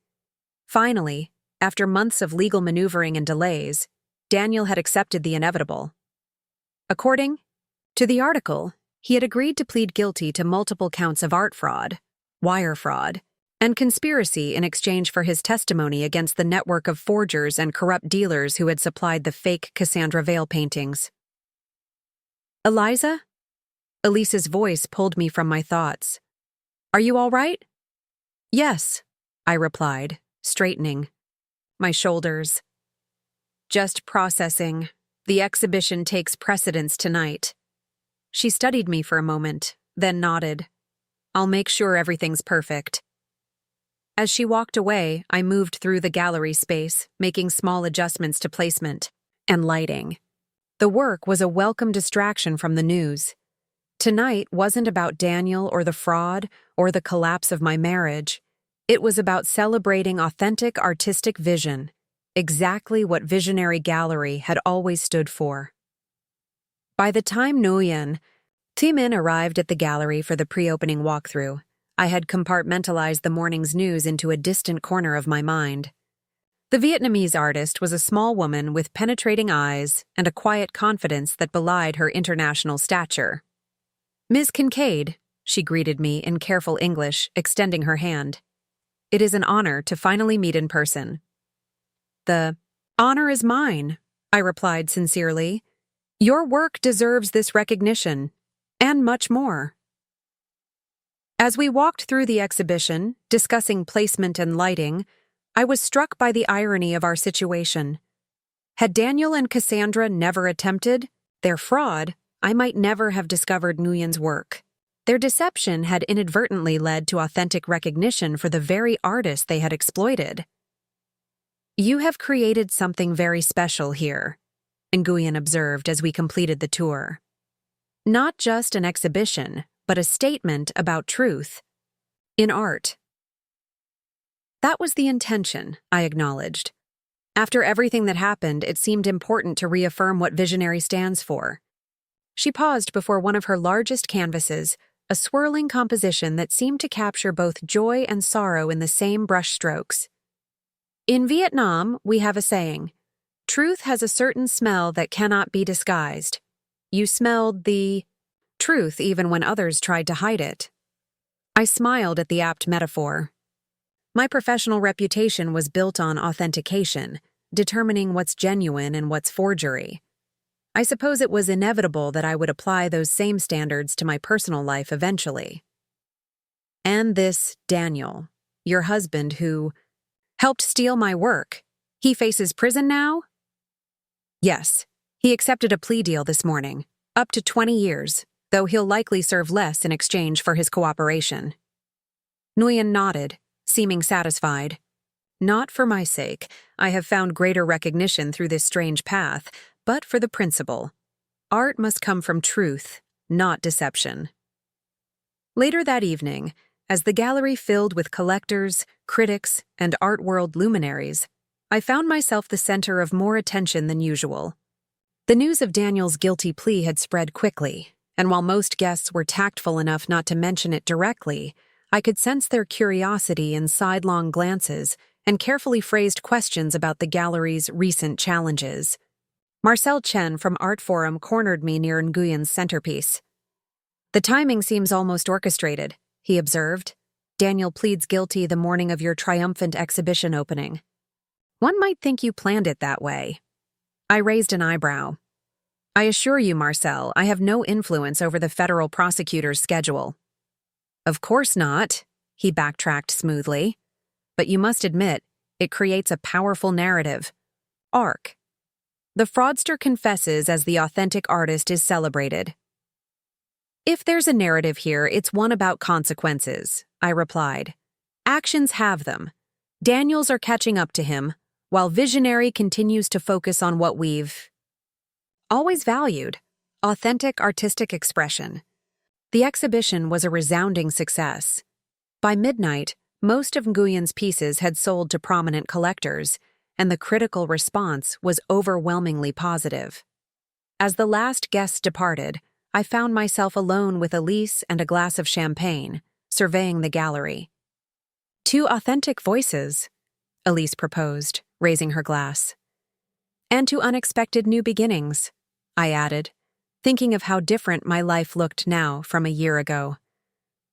Finally, after months of legal maneuvering and delays, Daniel had accepted the inevitable. According to the article, he had agreed to plead guilty to multiple counts of art fraud, wire fraud, and conspiracy in exchange for his testimony against the network of forgers and corrupt dealers who had supplied the fake Cassandra veil paintings. "Eliza?" Elise's voice pulled me from my thoughts. "Are you all right?" "Yes," I replied, straightening my shoulders. "Just processing. The exhibition takes precedence tonight." She studied me for a moment, then nodded. "I'll make sure everything's perfect." As she walked away, I moved through the gallery space, making small adjustments to placement and lighting. The work was a welcome distraction from the news. Tonight wasn't about Daniel or the fraud or the collapse of my marriage. It was about celebrating authentic artistic vision, exactly what Visionary Gallery had always stood for. By the time Nguyen Thi Minh arrived at the gallery for the pre-opening walkthrough, I had compartmentalized the morning's news into a distant corner of my mind. The Vietnamese artist was a small woman with penetrating eyes and a quiet confidence that belied her international stature. "Ms. Kincaid," she greeted me in careful English, extending her hand. "It is an honor to finally meet in person." "The honor is mine," I replied sincerely. "Your work deserves this recognition, and much more." As we walked through the exhibition, discussing placement and lighting, I was struck by the irony of our situation. Had Daniel and Cassandra never attempted their fraud, I might never have discovered Nguyen's work. Their deception had inadvertently led to authentic recognition for the very artist they had exploited. "You have created something very special here," Nguyen observed as we completed the tour. "Not just an exhibition, but a statement about truth in art." That was the intention, I acknowledged. After everything that happened, it seemed important to reaffirm what Visionary stands for. She paused before one of her largest canvases, a swirling composition that seemed to capture both joy and sorrow in the same brushstrokes. "In Vietnam, we have a saying, 'Truth has a certain smell that cannot be disguised.' You smelled the truth even when others tried to hide it." I smiled at the apt metaphor. My professional reputation was built on authentication, determining what's genuine and what's forgery. I suppose it was inevitable that I would apply those same standards to my personal life eventually. And this Daniel, your husband who helped steal my work, he faces prison now? Yes, he accepted a plea deal this morning, up to 20 years, though he'll likely serve less in exchange for his cooperation. Nguyen nodded, seeming satisfied. Not for my sake, I have found greater recognition through this strange path, but for the principle. Art must come from truth, not deception. Later that evening, as the gallery filled with collectors, critics, and art world luminaries, I found myself the center of more attention than usual. The news of Daniel's guilty plea had spread quickly, and while most guests were tactful enough not to mention it directly, I could sense their curiosity in sidelong glances and carefully phrased questions about the gallery's recent challenges. Marcel Chen from Art Forum cornered me near Nguyen's centerpiece. "The timing seems almost orchestrated," he observed. "Daniel pleads guilty the morning of your triumphant exhibition opening. One might think you planned it that way." I raised an eyebrow. "I assure you, Marcel, I have no influence over the federal prosecutor's schedule." "Of course not," he backtracked smoothly. "But you must admit, it creates a powerful narrative. Arc. The fraudster confesses as the authentic artist is celebrated." "If there's a narrative here, it's one about consequences," I replied. "Actions have them. Daniels are catching up to him, while Visionary continues to focus on what we've always valued: authentic artistic expression." The exhibition was a resounding success. By midnight, most of Nguyen's pieces had sold to prominent collectors, and the critical response was overwhelmingly positive. As the last guests departed, I found myself alone with Elise and a glass of champagne, surveying the gallery. "Two authentic voices," Elise proposed, raising her glass. "And two unexpected new beginnings," I added, thinking of how different my life looked now from a year ago.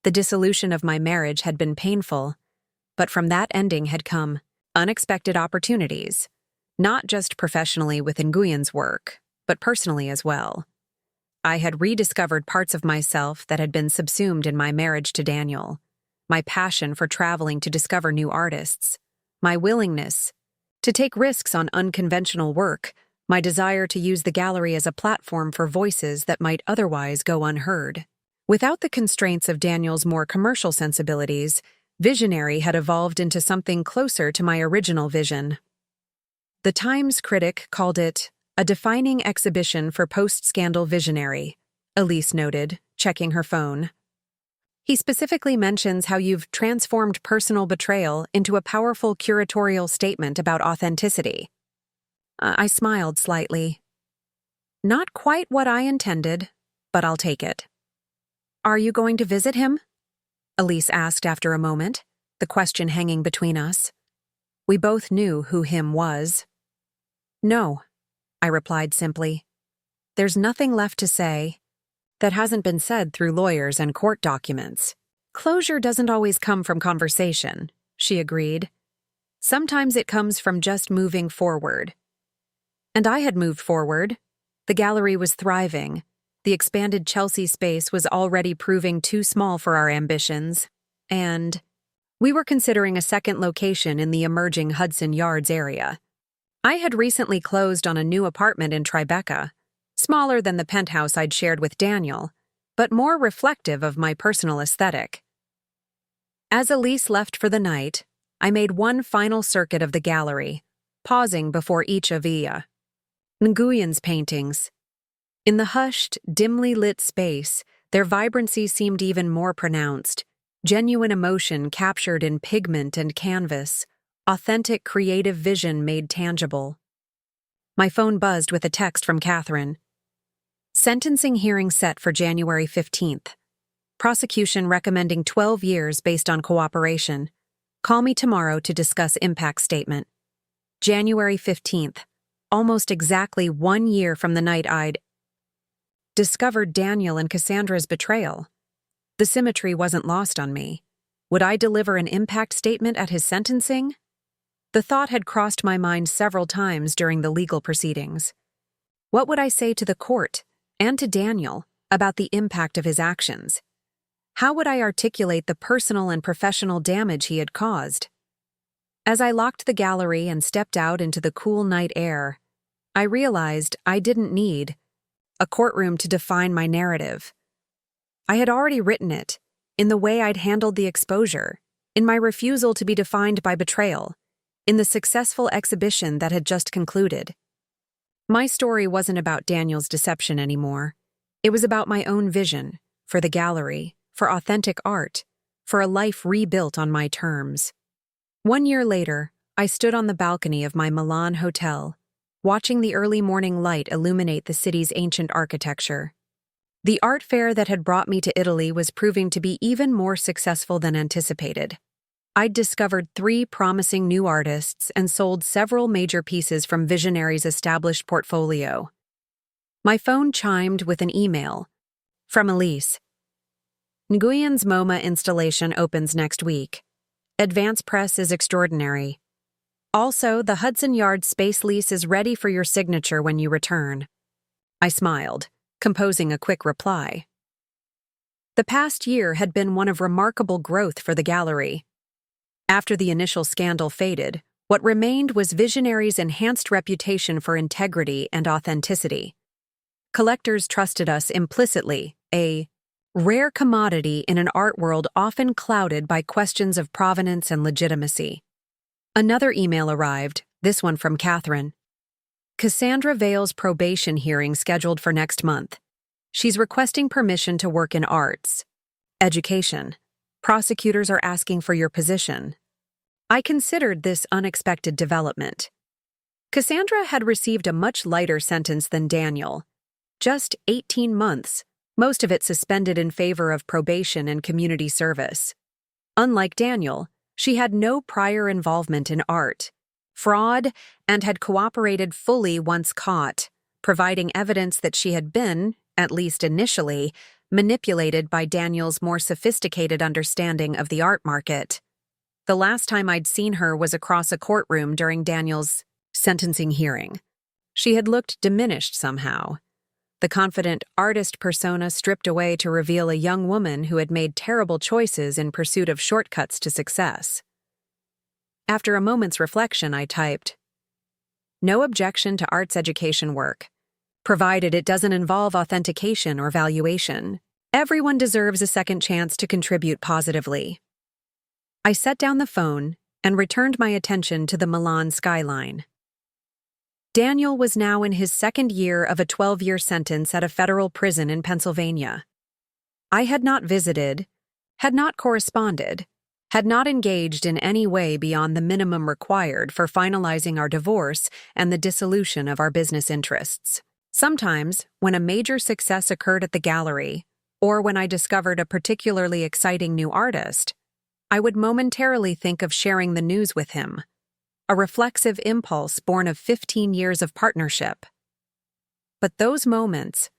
The dissolution of my marriage had been painful, but from that ending had come unexpected opportunities, not just professionally with Nguyen's work, but personally as well. I had rediscovered parts of myself that had been subsumed in my marriage to Daniel: my passion for traveling to discover new artists, my willingness to take risks on unconventional work, my desire to use the gallery as a platform for voices that might otherwise go unheard. Without the constraints of Daniel's more commercial sensibilities, Visionary had evolved into something closer to my original vision. The Times critic called it a defining exhibition for post-scandal Visionary, Elise noted, checking her phone. "He specifically mentions how you've transformed personal betrayal into a powerful curatorial statement about authenticity." I smiled slightly. "Not quite what I intended, but I'll take it." "Are you going to visit him?" Elise asked after a moment, the question hanging between us. We both knew who him was. "No," I replied simply. "There's nothing left to say that hasn't been said through lawyers and court documents. Closure doesn't always come from conversation," she agreed. "Sometimes it comes from just moving forward." And I had moved forward. The gallery was thriving. The expanded Chelsea space was already proving too small for our ambitions, and we were considering a second location in the emerging Hudson Yards area. I had recently closed on a new apartment in Tribeca, smaller than the penthouse I'd shared with Daniel, but more reflective of my personal aesthetic. As Elise left for the night, I made one final circuit of the gallery, pausing before each of Nguyen's paintings. In the hushed, dimly lit space, their vibrancy seemed even more pronounced, genuine emotion captured in pigment and canvas, authentic creative vision made tangible. My phone buzzed with a text from Catherine. "Sentencing hearing set for January 15th. Prosecution recommending 12 years based on cooperation. Call me tomorrow to discuss impact statement." January 15th, almost exactly 1 year from the night I'd discovered Daniel and Cassandra's betrayal. The symmetry wasn't lost on me. Would I deliver an impact statement at his sentencing? The thought had crossed my mind several times during the legal proceedings. What would I say to the court, and to Daniel, about the impact of his actions? How would I articulate the personal and professional damage he had caused? As I locked the gallery and stepped out into the cool night air, I realized I didn't need a courtroom to define my narrative. I had already written it, in the way I'd handled the exposure, in my refusal to be defined by betrayal, in the successful exhibition that had just concluded. My story wasn't about Daniel's deception anymore. It was about my own vision, for the gallery, for authentic art, for a life rebuilt on my terms. 1 year later, I stood on the balcony of my Milan hotel, watching the early morning light illuminate the city's ancient architecture. The art fair that had brought me to Italy was proving to be even more successful than anticipated. I'd discovered 3 promising new artists and sold several major pieces from Visionary's established portfolio. My phone chimed with an email from Elise. Nguyen's MoMA installation opens next week. Advance press is extraordinary. Also, the Hudson Yards space lease is ready for your signature when you return. I smiled, composing a quick reply. The past year had been one of remarkable growth for the gallery. After the initial scandal faded, what remained was Visionary's enhanced reputation for integrity and authenticity. Collectors trusted us implicitly, a rare commodity in an art world often clouded by questions of provenance and legitimacy. Another email arrived, this one from Catherine. Cassandra Vale's probation hearing scheduled for next month. She's requesting permission to work in arts. Education. Prosecutors are asking for your position. I considered this unexpected development. Cassandra had received a much lighter sentence than Daniel. Just 18 months, most of it suspended in favor of probation and community service. Unlike Daniel, she had no prior involvement in art, fraud, and had cooperated fully once caught, providing evidence that she had been, at least initially, manipulated by Daniel's more sophisticated understanding of the art market. The last time I'd seen her was across a courtroom during Daniel's sentencing hearing. She had looked diminished somehow, the confident artist persona stripped away to reveal a young woman who had made terrible choices in pursuit of shortcuts to success. After a moment's reflection, I typed, "No objection to arts education work, provided it doesn't involve authentication or valuation. Everyone deserves a second chance to contribute positively." I set down the phone and returned my attention to the Milan skyline. Daniel was now in his second year of a 12-year sentence at a federal prison in Pennsylvania. I had not visited, had not corresponded, had not engaged in any way beyond the minimum required for finalizing our divorce and the dissolution of our business interests. Sometimes, when a major success occurred at the gallery, or when I discovered a particularly exciting new artist, I would momentarily think of sharing the news with him, a reflexive impulse born of 15 years of partnership. But those moments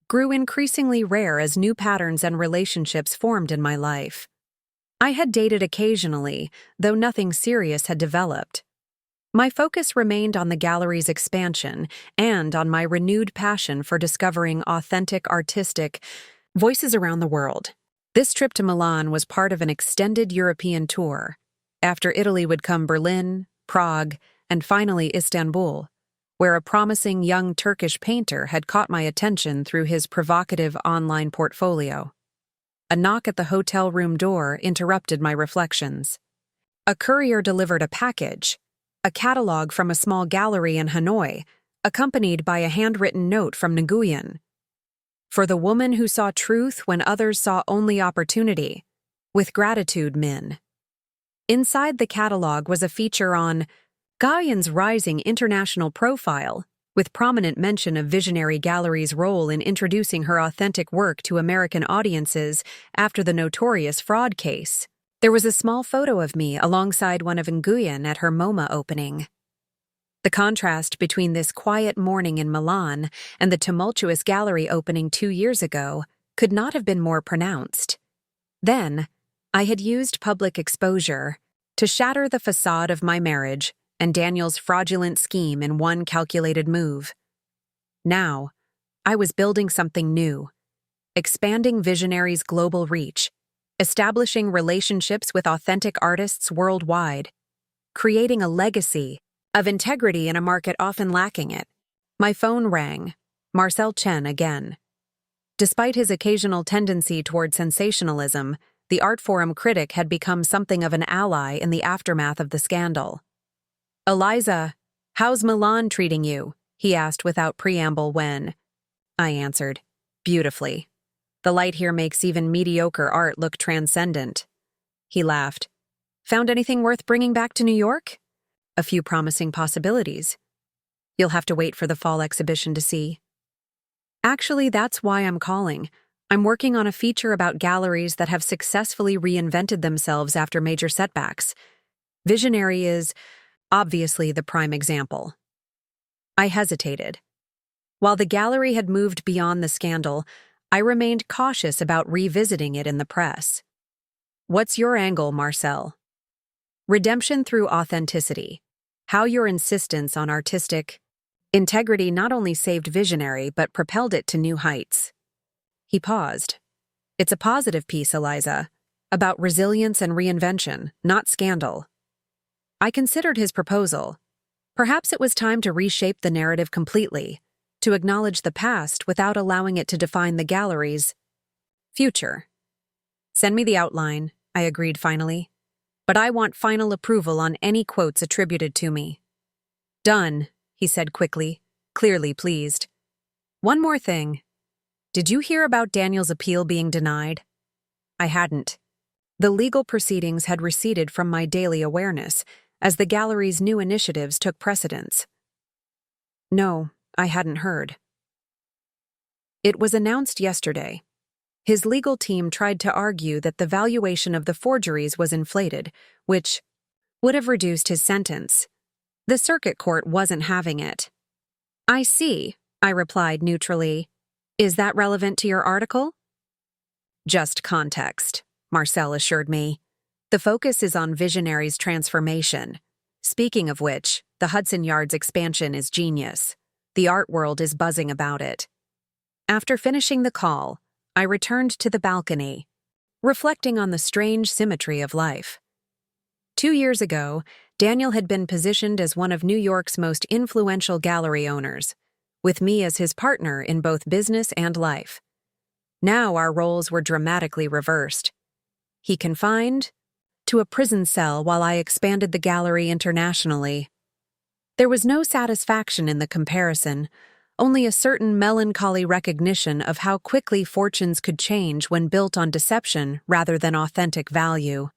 grew increasingly rare as new patterns and relationships formed in my life. I had dated occasionally, though nothing serious had developed. My focus remained on the gallery's expansion and on my renewed passion for discovering authentic artistic voices around the world. This trip to Milan was part of an extended European tour. After Italy would come Berlin, Prague, and finally Istanbul, where a promising young Turkish painter had caught my attention through his provocative online portfolio. A knock at the hotel room door interrupted my reflections. A courier delivered a package, a catalog from a small gallery in Hanoi, accompanied by a handwritten note from Nguyen. For the woman who saw truth when others saw only opportunity. With gratitude, Min. Inside the catalog was a feature on Nguyen's rising international profile, with prominent mention of Visionary Gallery's role in introducing her authentic work to American audiences after the notorious fraud case. There was a small photo of me alongside one of Nguyen at her MoMA opening. The contrast between this quiet morning in Milan and the tumultuous gallery opening 2 years ago could not have been more pronounced. Then, I had used public exposure to shatter the facade of my marriage and Daniel's fraudulent scheme in one calculated move. Now, I was building something new, expanding Visionary's global reach, establishing relationships with authentic artists worldwide, creating a legacy of integrity in a market often lacking it. My phone rang. Marcel Chen again. Despite his occasional tendency toward sensationalism, the art forum critic had become something of an ally in the aftermath of the scandal. "Eliza, how's Milan treating you?" he asked without preamble when I answered, "Beautifully. The light here makes even mediocre art look transcendent." He laughed. "Found anything worth bringing back to New York?" "A few promising possibilities. You'll have to wait for the fall exhibition to see." "Actually, that's why I'm calling. I'm working on a feature about galleries that have successfully reinvented themselves after major setbacks. Visionary is, obviously, the prime example." I hesitated. While the gallery had moved beyond the scandal, I remained cautious about revisiting it in the press. "What's your angle, Marcel?" "Redemption through authenticity. How your insistence on artistic integrity not only saved Visionary but propelled it to new heights." He paused. "It's a positive piece, Eliza, about resilience and reinvention, not scandal." I considered his proposal. Perhaps it was time to reshape the narrative completely, to acknowledge the past without allowing it to define the gallery's future. "Send me the outline," I agreed finally. "But I want final approval on any quotes attributed to me." "Done," he said quickly, clearly pleased. "One more thing. Did you hear about Daniel's appeal being denied?" I hadn't. The legal proceedings had receded from my daily awareness as the gallery's new initiatives took precedence. No, I hadn't heard. It was announced yesterday. His legal team tried to argue that the valuation of the forgeries was inflated, which would have reduced his sentence. The circuit court wasn't having it. "I see," I replied neutrally. "Is that relevant to your article?" "Just context," Marcel assured me. "The focus is on Visionary's transformation. Speaking of which, the Hudson Yards expansion is genius. The art world is buzzing about it." After finishing the call, I returned to the balcony, reflecting on the strange symmetry of life. 2 years ago, Daniel had been positioned as one of New York's most influential gallery owners, with me as his partner in both business and life. Now our roles were dramatically reversed. He confined to a prison cell while I expanded the gallery internationally. There was no satisfaction in the comparison, only a certain melancholy recognition of how quickly fortunes could change when built on deception rather than authentic value.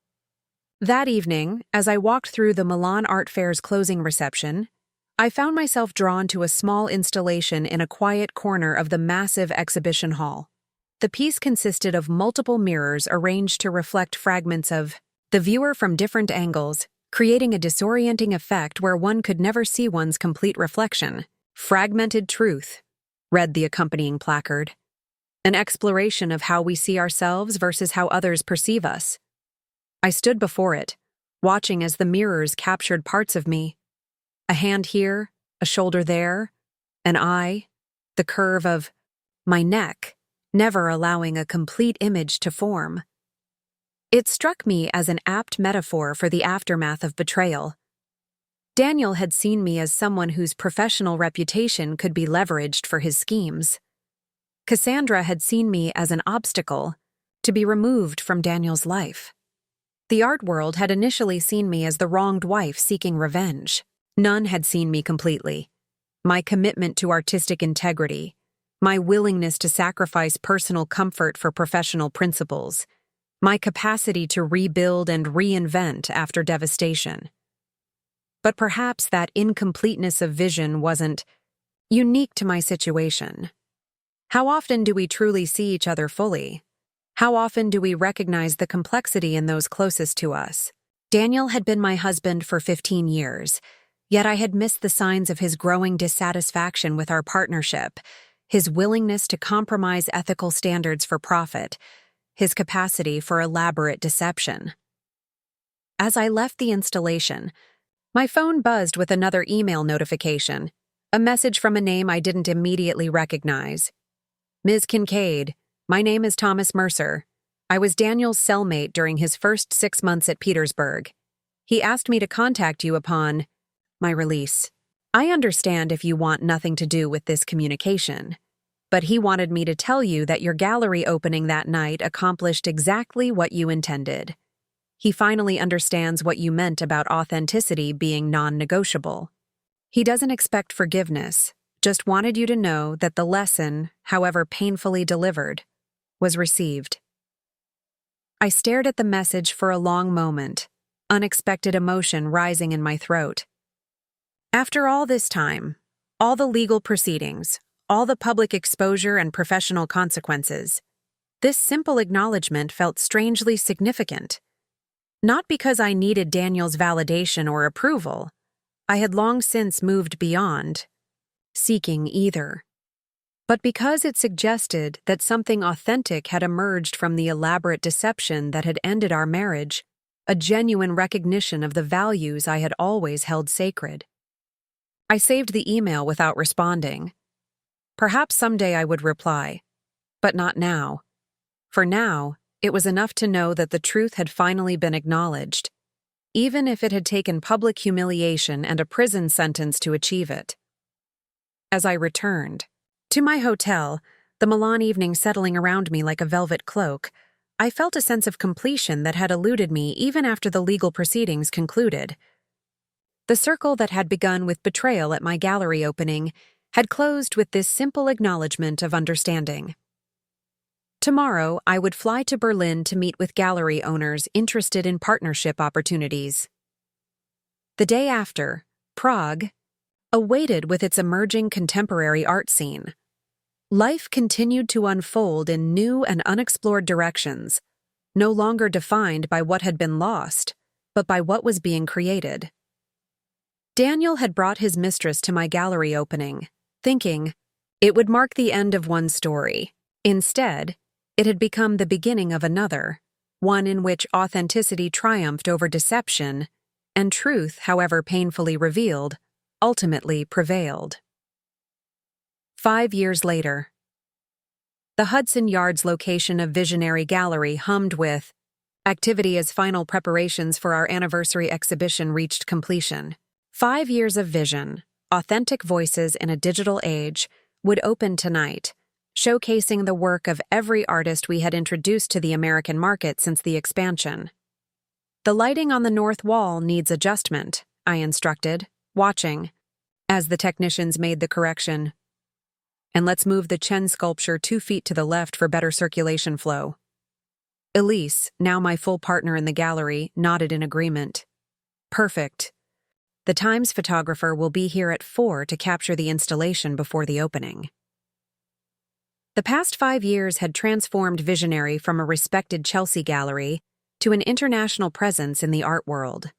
That evening, as I walked through the Milan Art Fair's closing reception, I found myself drawn to a small installation in a quiet corner of the massive exhibition hall. The piece consisted of multiple mirrors arranged to reflect fragments of the viewer from different angles, creating a disorienting effect where one could never see one's complete reflection. "Fragmented Truth," read the accompanying placard. "An exploration of how we see ourselves versus how others perceive us." I stood before it, watching as the mirrors captured parts of me. A hand here, a shoulder there, an eye, the curve of my neck, never allowing a complete image to form. It struck me as an apt metaphor for the aftermath of betrayal. Daniel had seen me as someone whose professional reputation could be leveraged for his schemes. Cassandra had seen me as an obstacle to be removed from Daniel's life. The art world had initially seen me as the wronged wife seeking revenge. None had seen me completely. My commitment to artistic integrity, my willingness to sacrifice personal comfort for professional principles, my capacity to rebuild and reinvent after devastation. But perhaps that incompleteness of vision wasn't unique to my situation. How often do we truly see each other fully? How often do we recognize the complexity in those closest to us? Daniel had been my husband for 15 years, yet I had missed the signs of his growing dissatisfaction with our partnership, his willingness to compromise ethical standards for profit, his capacity for elaborate deception. As I left the installation, my phone buzzed with another email notification, a message from a name I didn't immediately recognize. Ms. Kincaid, my name is Thomas Mercer. I was Daniel's cellmate during his first 6 months at Petersburg. He asked me to contact you upon my release. I understand if you want nothing to do with this communication, but he wanted me to tell you that your gallery opening that night accomplished exactly what you intended. He finally understands what you meant about authenticity being non-negotiable. He doesn't expect forgiveness, just wanted you to know that the lesson, however painfully delivered, was received. I stared at the message for a long moment, unexpected emotion rising in my throat. After all this time, all the legal proceedings, all the public exposure and professional consequences, this simple acknowledgement felt strangely significant. Not because I needed Daniel's validation or approval. I had long since moved beyond seeking either. But because it suggested that something authentic had emerged from the elaborate deception that had ended our marriage, a genuine recognition of the values I had always held sacred. I saved the email without responding. Perhaps someday I would reply, but not now. For now, it was enough to know that the truth had finally been acknowledged, even if it had taken public humiliation and a prison sentence to achieve it. As I returned to my hotel, the Milan evening settling around me like a velvet cloak, I felt a sense of completion that had eluded me even after the legal proceedings concluded. The circle that had begun with betrayal at my gallery opening had closed with this simple acknowledgement of understanding. Tomorrow, I would fly to Berlin to meet with gallery owners interested in partnership opportunities. The day after, Prague awaited with its emerging contemporary art scene. Life continued to unfold in new and unexplored directions, no longer defined by what had been lost, but by what was being created. Daniel had brought his mistress to my gallery opening, thinking it would mark the end of one story. Instead, it had become the beginning of another, one in which authenticity triumphed over deception, and truth, however painfully revealed, ultimately prevailed. 5 years later. The Hudson Yards location of Visionary Gallery hummed with activity as final preparations for our anniversary exhibition reached completion. 5 years of vision, authentic voices in a digital age, would open tonight, showcasing the work of every artist we had introduced to the American market since the expansion. The lighting on the north wall needs adjustment, I instructed, watching, as the technicians made the correction. And let's move the Chen sculpture 2 feet to the left for better circulation flow. Elise, now my full partner in the gallery, nodded in agreement. Perfect. The Times photographer will be here at 4 to capture the installation before the opening. The past 5 years had transformed Visionary from a respected Chelsea gallery to an international presence in the art world.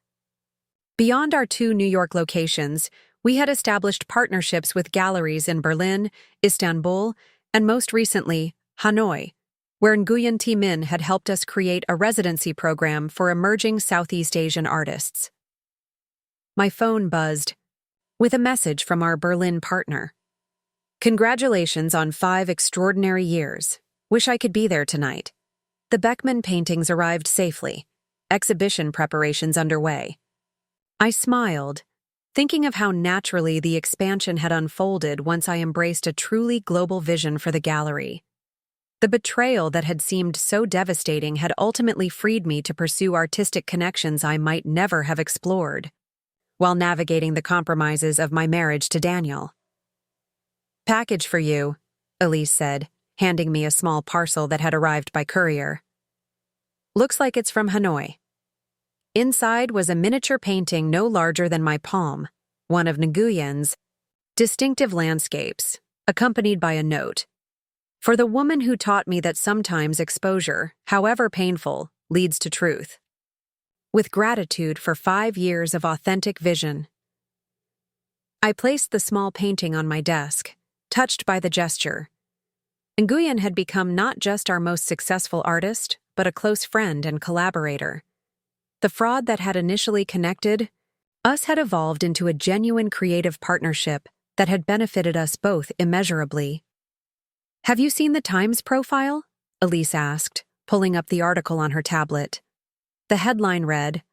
Beyond our 2 New York locations, we had established partnerships with galleries in Berlin, Istanbul, and most recently, Hanoi, where Nguyen Thi Minh had helped us create a residency program for emerging Southeast Asian artists. My phone buzzed with a message from our Berlin partner. Congratulations on 5 extraordinary years. Wish I could be there tonight. The Beckman paintings arrived safely. Exhibition preparations underway. I smiled, thinking of how naturally the expansion had unfolded once I embraced a truly global vision for the gallery. The betrayal that had seemed so devastating had ultimately freed me to pursue artistic connections I might never have explored, while navigating the compromises of my marriage to Daniel. Package for you, Elise said, handing me a small parcel that had arrived by courier. Looks like it's from Hanoi. Inside was a miniature painting no larger than my palm, one of Nguyen's distinctive landscapes, accompanied by a note. For the woman who taught me that sometimes exposure, however painful, leads to truth. With gratitude for 5 years of authentic vision. I placed the small painting on my desk, touched by the gesture. Nguyen had become not just our most successful artist, but a close friend and collaborator. The fraud that had initially connected us had evolved into a genuine creative partnership that had benefited us both immeasurably. "Have you seen the Times profile?" Elise asked, pulling up the article on her tablet. The headline read,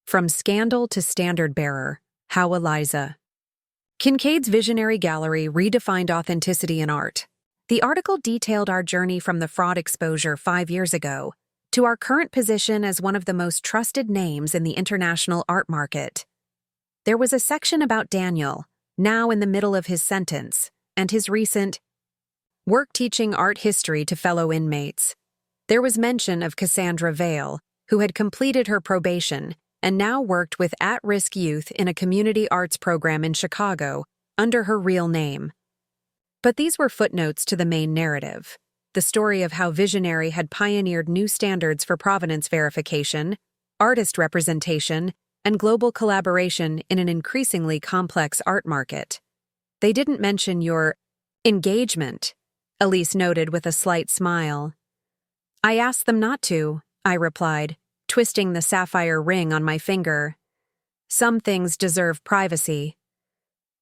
"From Scandal to Standard Bearer, How Eliza." Kincaid's visionary gallery redefined authenticity in art. The article detailed our journey from the fraud exposure 5 years ago to our current position as one of the most trusted names in the international art market. There was a section about Daniel, now in the middle of his sentence, and his recent work teaching art history to fellow inmates. There was mention of Cassandra Vale, who had completed her probation and now worked with at-risk youth in a community arts program in Chicago under her real name. But these were footnotes to the main narrative, the story of how Visionary had pioneered new standards for provenance verification, artist representation, and global collaboration in an increasingly complex art market. "They didn't mention your engagement," Elise noted with a slight smile. "I asked them not to," I replied, twisting the sapphire ring on my finger. "Some things deserve privacy."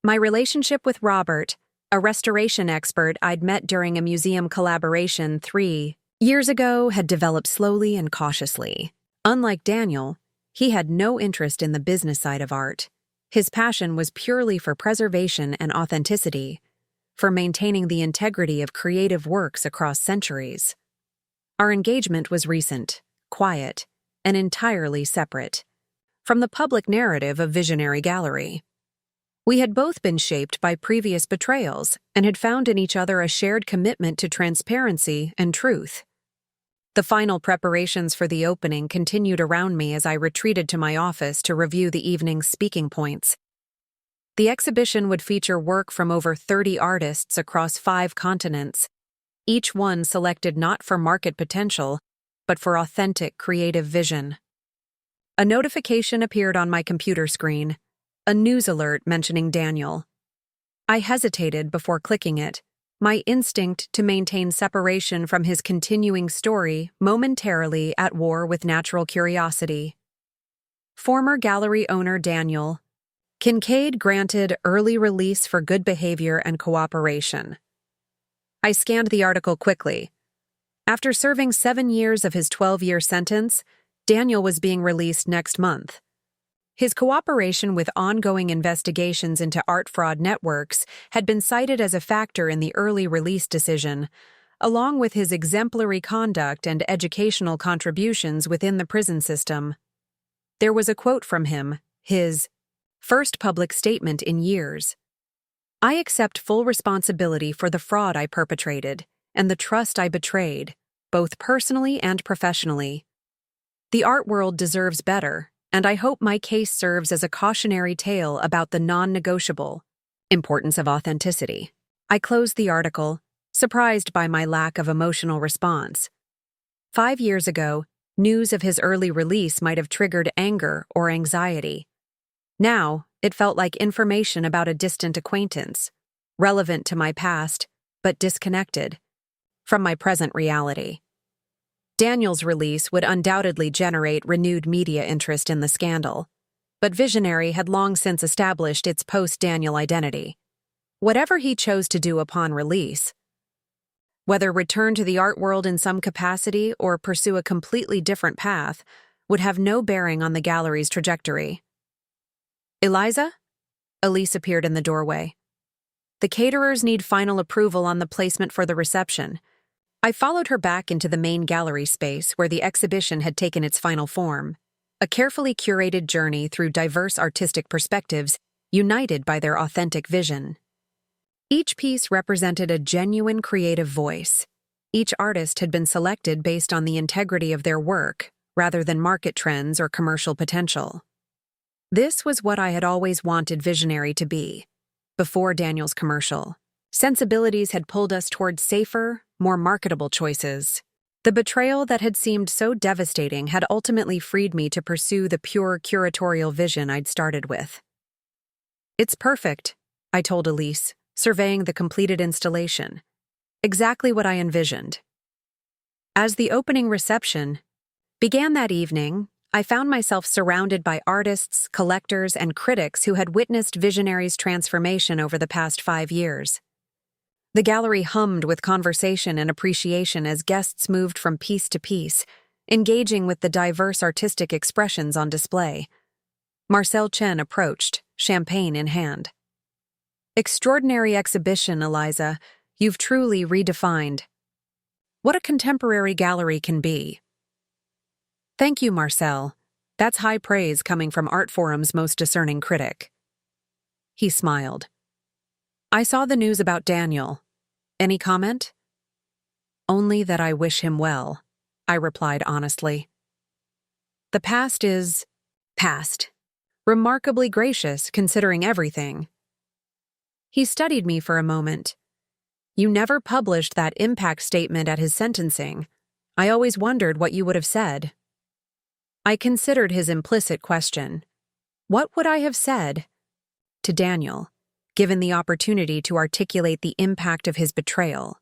My relationship with Robert, a restoration expert I'd met during a museum collaboration 3 years ago, had developed slowly and cautiously. Unlike Daniel, he had no interest in the business side of art. His passion was purely for preservation and authenticity, for maintaining the integrity of creative works across centuries. Our engagement was recent, quiet, and entirely separate from the public narrative of Visionary Gallery. We had both been shaped by previous betrayals and had found in each other a shared commitment to transparency and truth. The final preparations for the opening continued around me as I retreated to my office to review the evening's speaking points. The exhibition would feature work from over 30 artists across 5 continents, each one selected not for market potential, but for authentic creative vision. A notification appeared on my computer screen, a news alert mentioning Daniel. I hesitated before clicking it, my instinct to maintain separation from his continuing story momentarily at war with natural curiosity. Former gallery owner Daniel Kincaid granted early release for good behavior and cooperation. I scanned the article quickly. After serving 7 years of his 12-year sentence, Daniel was being released next month. His cooperation with ongoing investigations into art fraud networks had been cited as a factor in the early release decision, along with his exemplary conduct and educational contributions within the prison system. There was a quote from him, his first public statement in years. "I accept full responsibility for the fraud I perpetrated and the trust I betrayed, both personally and professionally. The art world deserves better, and I hope my case serves as a cautionary tale about the non-negotiable importance of authenticity." I closed the article, surprised by my lack of emotional response. 5 years ago, news of his early release might have triggered anger or anxiety. Now, it felt like information about a distant acquaintance, relevant to my past, but disconnected from my present reality. Daniel's release would undoubtedly generate renewed media interest in the scandal, but Visionary had long since established its post-Daniel identity. Whatever he chose to do upon release, whether return to the art world in some capacity or pursue a completely different path, would have no bearing on the gallery's trajectory. "Eliza?" Elise appeared in the doorway. "The caterers need final approval on the placement for the reception." I followed her back into the main gallery space where the exhibition had taken its final form, a carefully curated journey through diverse artistic perspectives, united by their authentic vision. Each piece represented a genuine creative voice. Each artist had been selected based on the integrity of their work, rather than market trends or commercial potential. This was what I had always wanted Visionary to be, before Daniel's commercial. Sensibilities had pulled us toward safer, more marketable choices. The betrayal that had seemed so devastating had ultimately freed me to pursue the pure curatorial vision I'd started with. "It's perfect," I told Elise, surveying the completed installation. Exactly what I envisioned. As the opening reception began that evening, I found myself surrounded by artists, collectors, and critics who had witnessed Visionary's transformation over the past 5 years. The gallery hummed with conversation and appreciation as guests moved from piece to piece, engaging with the diverse artistic expressions on display. Marcel Chen approached, champagne in hand. Extraordinary exhibition, Eliza. You've truly redefined what a contemporary gallery can be. Thank you, Marcel. That's high praise coming from Art Forum's most discerning critic. He smiled. I saw the news about Daniel. Any comment? Only that I wish him well, I replied honestly. The past is past. Remarkably gracious, considering everything. He studied me for a moment. You never published that impact statement at his sentencing. I always wondered what you would have said. I considered his implicit question. What would I have said? To Daniel, given the opportunity to articulate the impact of his betrayal.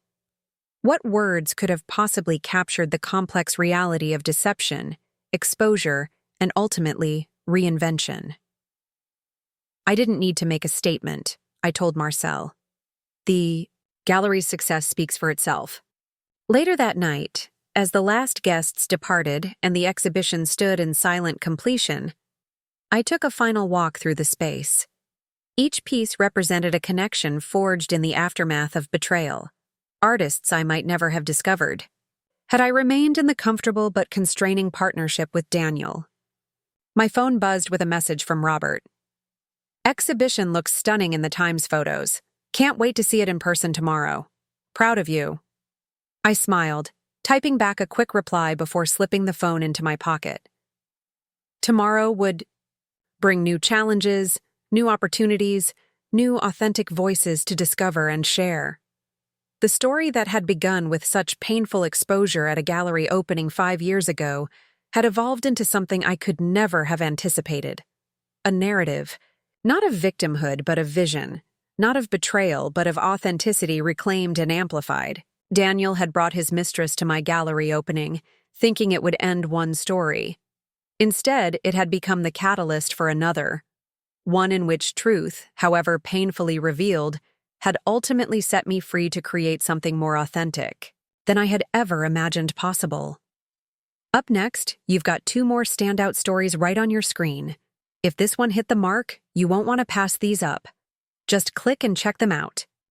What words could have possibly captured the complex reality of deception, exposure, and ultimately, reinvention? I didn't need to make a statement, I told Marcel. The gallery's success speaks for itself. Later that night, as the last guests departed and the exhibition stood in silent completion, I took a final walk through the space. Each piece represented a connection forged in the aftermath of betrayal, artists I might never have discovered, had I remained in the comfortable but constraining partnership with Daniel. My phone buzzed with a message from Robert. Exhibition looks stunning in the Times photos. Can't wait to see it in person tomorrow. Proud of you. I smiled, typing back a quick reply before slipping the phone into my pocket. Tomorrow would bring new challenges, new opportunities, new authentic voices to discover and share. The story that had begun with such painful exposure at a gallery opening 5 years ago had evolved into something I could never have anticipated. A narrative, not of victimhood but of vision, not of betrayal but of authenticity reclaimed and amplified. Daniel had brought his mistress to my gallery opening, thinking it would end one story. Instead, it had become the catalyst for another, one in which truth, however painfully revealed, had ultimately set me free to create something more authentic than I had ever imagined possible. Up next, you've got 2 more standout stories right on your screen. If this one hit the mark, you won't want to pass these up. Just click and check them out.